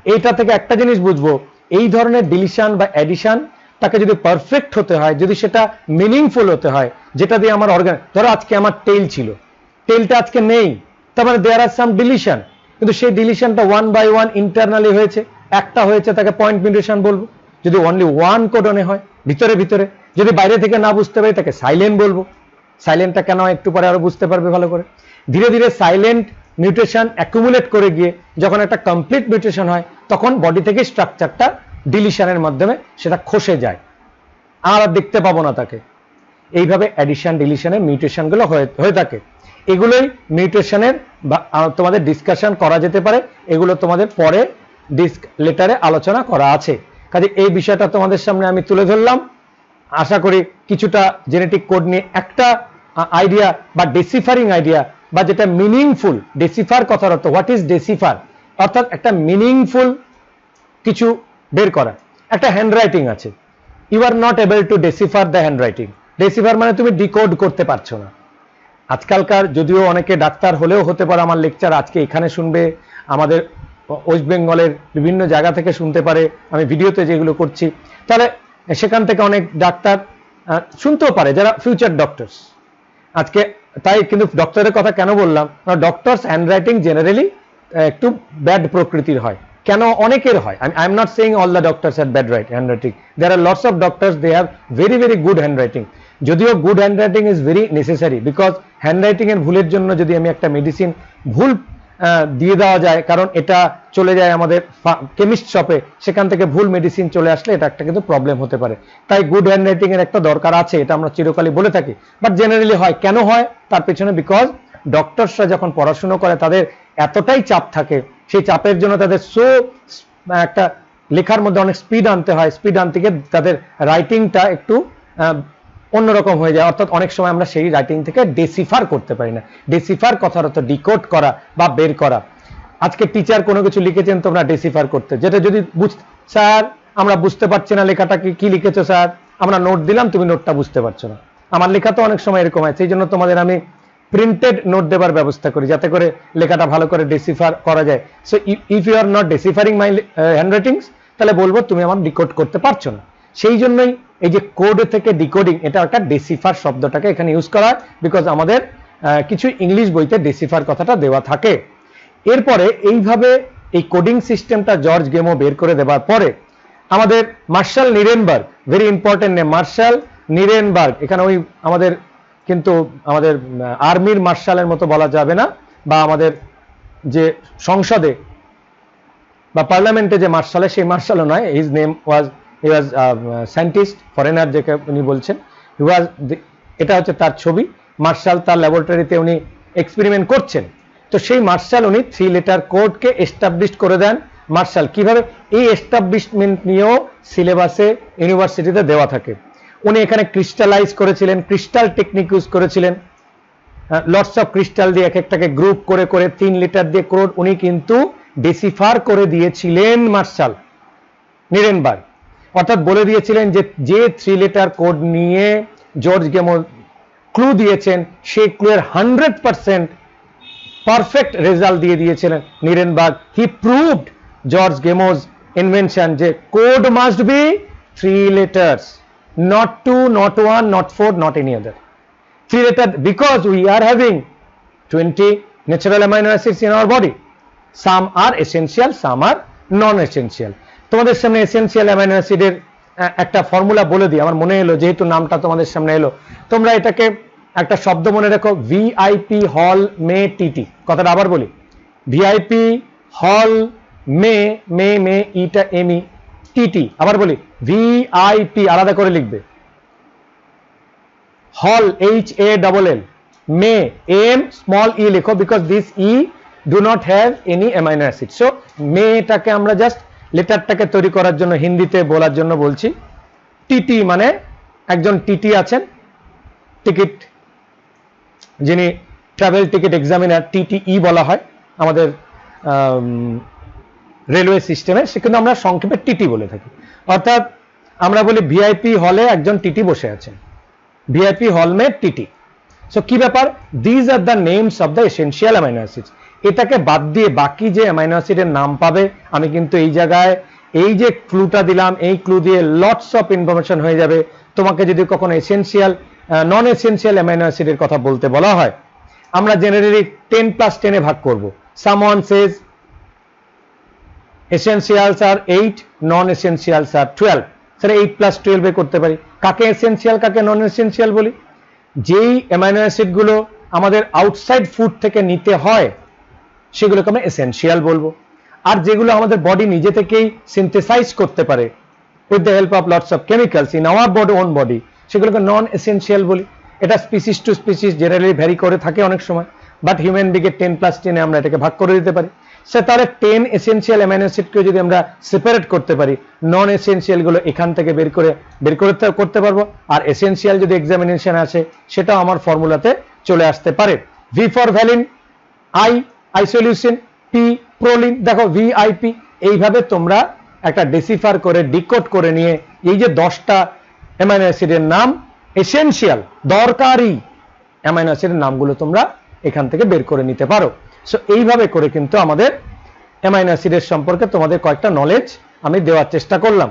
এইটা থেকে একটা জিনিস বুঝবো, এই ধরনের ডিলিশন বা অ্যাডিশন তাকে যদি পারফেক্ট হতে হয়, যদি সেটা মিনিংফুল হতে হয়, যেটা দিয়ে আমার অর্গান, ধরো আজকে আমার টেইল ছিল, টেইলটা আজকে নেই, তার মানে দেয়ার আর সাম ডিলিশন, কিন্তু সেই ডিলিশনটা 1 বাই 1 ইন্টারনালি হয়েছে, একটা হয়েছে, তাকে পয়েন্ট মিউটেশন বলবো। যদি অনলি 1 কোডনে হয় ভিতরে, যদি বাইরে থেকে না বুঝতে পারি, তাকে সাইলেন্ট বলবো। সাইলেন্টটা কেন হয় একটু পরে আরো বুঝতে পারবে ভালো করে। ধীরে ধীরে সাইলেন্ট মিউটেশন অ্যাকুমুলেট করে গিয়ে যখন একটা কমপ্লিট মিউটেশন হয়, তখন বডি থেকে স্ট্রাকচারটা ডিলিশনের মাধ্যমে সেটা খসে যায়, আর দেখতে পাবো না তাকে। এইভাবে অ্যাডিশন ডিলিশনের মিউটেশনগুলো হয়ে থাকে। এগুলোই মিউটেশনের তোমাদের ডিসকাশন করা যেতে পারে, এগুলো তোমাদের পরে লেটারে আলোচনা করা আছে। কাজে এই বিষয়টা তোমাদের সামনে আমি তুলে ধরলাম। আশা করি কিছুটা জেনেটিক কোড নিয়ে একটা আইডিয়া বা ডেসিফারিং আইডিয়া, বা যেটা মিনিংফুল, ডেসিফার কথার অর্থ হোয়াট ইজ ডেসিফার, অর্থাৎ একটা মিনিংফুল কিছু বের করা। একটা হ্যান্ডরাইটিং আছে, you are not able to decipher the handwriting. Decipher মানে তুমি ডিকোড করতে পারছো না। আজকালকার যদিও অনেকে ডাক্তার হলেও হতে পারে আমার লেকচার আজকে এখানে শুনবে, আমাদের ওয়েস্ট বেঙ্গলের বিভিন্ন জায়গা থেকে শুনতে পারে, আমি ভিডিওতে যেগুলো করছি, তাহলে সেখান থেকে অনেক ডাক্তার শুনতেও পারে যারা ফিউচার ডক্টরস আজকে। তাই কিন্তু ডক্টরের কথা কেন বললাম, ডক্টরস হ্যান্ডরাইটিং জেনারেলি একটু ব্যাড প্রকৃতির হয়। কেন? অনেকের হয়, I am not saying all the doctors have bad handwriting, there are lots of doctors, they have very very good handwriting. যদিও good handwriting is very necessary, because handwriting এর ভুলের জন্য যদি আমি একটা মেডিসিন ভুল দিয়ে দেওয়া যায়, কারণ এটা চলে যায় আমাদের কেমিস্ট শপে, সেখান থেকে ভুল মেডিসিন চলে আসলে এটা একটা কিন্তু প্রবলেম হতে পারে। তাই গুড হ্যান্ডরাইটিং এর একটা দরকার আছে, এটা আমরা চিরকালই বলে থাকি। বাট জেনারেলি হয়, কেন হয় তার পেছনে বিকজ ডক্টরসরা যখন পড়াশুনো করে তাদের এতটাই চাপ থাকে, সেই চাপের জন্য তাদের একটা লেখার মধ্যে অনেক স্পিড আনতে হয়, স্পিড আনতে গিয়ে তাদের রাইটিংটা একটু অন্যরকম হয়ে যায়, অর্থাৎ অনেক সময় আমরা সেই রাইটিং থেকে ডেসিফার করতে পারি না। ডেসিফার কথার অর্থ ডিকোড করা বা বের করা। আজকে টিচার কোনো কিছু লিখেছেন তোমরা ডেসিফার করতে, যেটা যদি স্যার আমরা বুঝতে পারছি না লেখাটা কি লিখেছো স্যার, আমরা নোট দিলাম তুমি নোটটা বুঝতে পারছো না। আমার লেখা তো অনেক সময় এরকম হয়, সেই জন্য তোমাদের আমি প্রিন্টেড নোট দেবার ব্যবস্থা করি যাতে করে লেখাটা ভালো করে ডেসিফার করা যায়। So if you are not deciphering my handwritings, তাহলে বলবো তুমি আমার ডিকোড করতে পারছো না। সেই জন্যই এই যে কোড থেকে ডিকোডিং, এটা একটা ডেসিফার শব্দটাকে এখানে ইউজ করা, বিকজ আমাদের কিছু ইংলিশ বইতে ডেসিফার কথাটা দেওয়া থাকে। এরপরে এইভাবে এই কোডিং সিস্টেমটা জর্জ গেমো বের করে দেওয়ার পরে আমাদের Marshall Nirenberg, very important name, Marshall Nirenberg. এখানে ওই আমাদের কিন্তু আমাদের আর্মির মার্শালের মতো বলা যাবে না, বা আমাদের যে সংসদে বা পার্লামেন্টে যে মার্শালে সেই মার্শালও নয়। হিজ নেম ওয়াজ, হি ওয়াজ সায়েন্টিস্ট, ফরেনার যাকে উনি বলছেন, হি ওয়াজ, এটা হচ্ছে তার ছবি। মার্শাল তার ল্যাবরেটরিতে উনি এক্সপেরিমেন্ট করছেন, তো সেই মার্শাল উনি 3 লেটার কোডকে এস্টাবলিশ করে দেন। মার্শাল কিভাবে, এই এস্টাবলিশমেন্ট নিয়েও সিলেবাসে ইউনিভার্সিটিতে দেওয়া থাকে। উনি এখানে ক্রিস্টালাইজ করেছিলেন, ক্রিস্টাল টেকনিক ইউজ করেছিলেন, লটস অফ ক্রিস্টাল দিয়ে এক একটাকে গ্রুপ করে করে 3 লিটার দিয়ে কোড উনি কিন্তু ডেসিফার করে দিয়েছিলেন মার্শাল নিরেনবার্গ। অর্থাৎ বলে দিয়েছিলেন যে 3 লেটার কোড নিয়ে জর্জ গেমো ক্লু দিয়েছেন, সেই ক্লু এর 100% পারফেক্ট রেজাল্ট দিয়ে দিয়েছিলেন নিরেনবার্গ। হি প্রুভড জর্জ গেমোজ ইনভেনশন যে code must be 3 letters, not 2, not 1, not 4, not any other. 3 letter, because we are having 20 natural amino acids in our body. Some are essential, some are non-essential. তোমাদের সামনে essential amino অ্যাসিডের একটা formula বলে দিই, আমার মনে এলো যেহেতু নামটা তোমাদের সামনে এলো। তোমরা এটাকে একটা শব্দ মনে রাখো, ভিআইপি হল মে টিটি। কথাটা আবার বলি, ভিআইপি হল মে মে মে ইটা এমই টিটি। আবার বলি, ভিআইপি আলাদা করে লিখবে, hall HALL, me M small e লেখো, because this e do not have any amino acid. So মেটাকে আমরা জাস্ট লেটারটাকে তৈরি করার জন্য হিন্দিতে বলার জন্য বলছি। টিটি মানে একজন টিটি আছেন, টিকিট, যিনি ট্রাভেল টিকিট এক্সামিনার, টিটিই বলা হয় আমাদের রেলওয়ে সিস্টেমে, সে কিন্তু আমরা সংক্ষেপে টিটি বলে থাকি। অর্থাৎ আমরা বলি ভিআইপি হলে একজন টিটি বসে আছেন, ভিআইপি হল মে টিটি। সো কি ব্যাপার, these are the names of the essential amino acids. এটাকে বাদ দিয়ে বাকি যে অ্যামাইনো অ্যাসিডের নাম পাবে, আমি কিন্তু এই জায়গায় এই যে ক্লুটা দিলাম, এই ক্লু দিয়ে লটস অফ ইনফরমেশন হয়ে যাবে। তোমাকে যদি কখনো এসেনশিয়াল নন এসেনশিয়াল অ্যামাইনো অ্যাসিডের কথা বলতে বলা হয়, আমরা জেনারেলি 10+10 এ ভাগ করব। Someone Sage essentials are 8, non-essentials are 12, সেটা 8+12 এ করতে পারি। কাকে এসেনশিয়াল কাকে নন এসেনশিয়াল বলি, যেই অ্যামাইনো অ্যাসিড গুলো আমাদের আউটসাইড ফুড থেকে নিতে হয় সেগুলোকে আমরা এসেনশিয়াল বলবো, আর যেগুলো আমাদের বডি নিজে থেকেই সিনথেসাইজ করতে পারে with the help of lots of chemicals in our own body, সেগুলোকে নন এসেনশিয়াল বলি। এটা species to species generally vary করে থাকে অনেক সময়, বাট হিউম্যান বিগে 10+10 এ আমরা এটাকে ভাগ করে দিতে পারি। সে তার 10 এসেনশিয়াল অ্যামাইনো অ্যাসিডকে যদি আমরা সেপারেট করতে পারি, নন এসেনশিয়াল গুলো এখান থেকে বের করতে পারবো, আর এসেনশিয়াল যদি এক্সামিনেশন আসে সেটাও আমার ফর্মুলাতে চলে আসতে পারে। V for valine, I isoleucine, P proline. দেখো ভিআইপি, এইভাবে তোমরা একটা ডেসিফার করে ডিকোড করে নিয়ে এই যে 10টা অ্যামাইনো অ্যাসিডের নাম, এসেনশিয়াল দরকারি অ্যামাইনো অ্যাসিডের নামগুলো তোমরা এখান থেকে বের করে নিতে পারো। সো এইভাবে করে কিন্তু আমাদের অ্যামাইনো অ্যাসিডের সম্পর্কে তোমাদের কয়েকটা নলেজ আমি দেওয়ার চেষ্টা করলাম।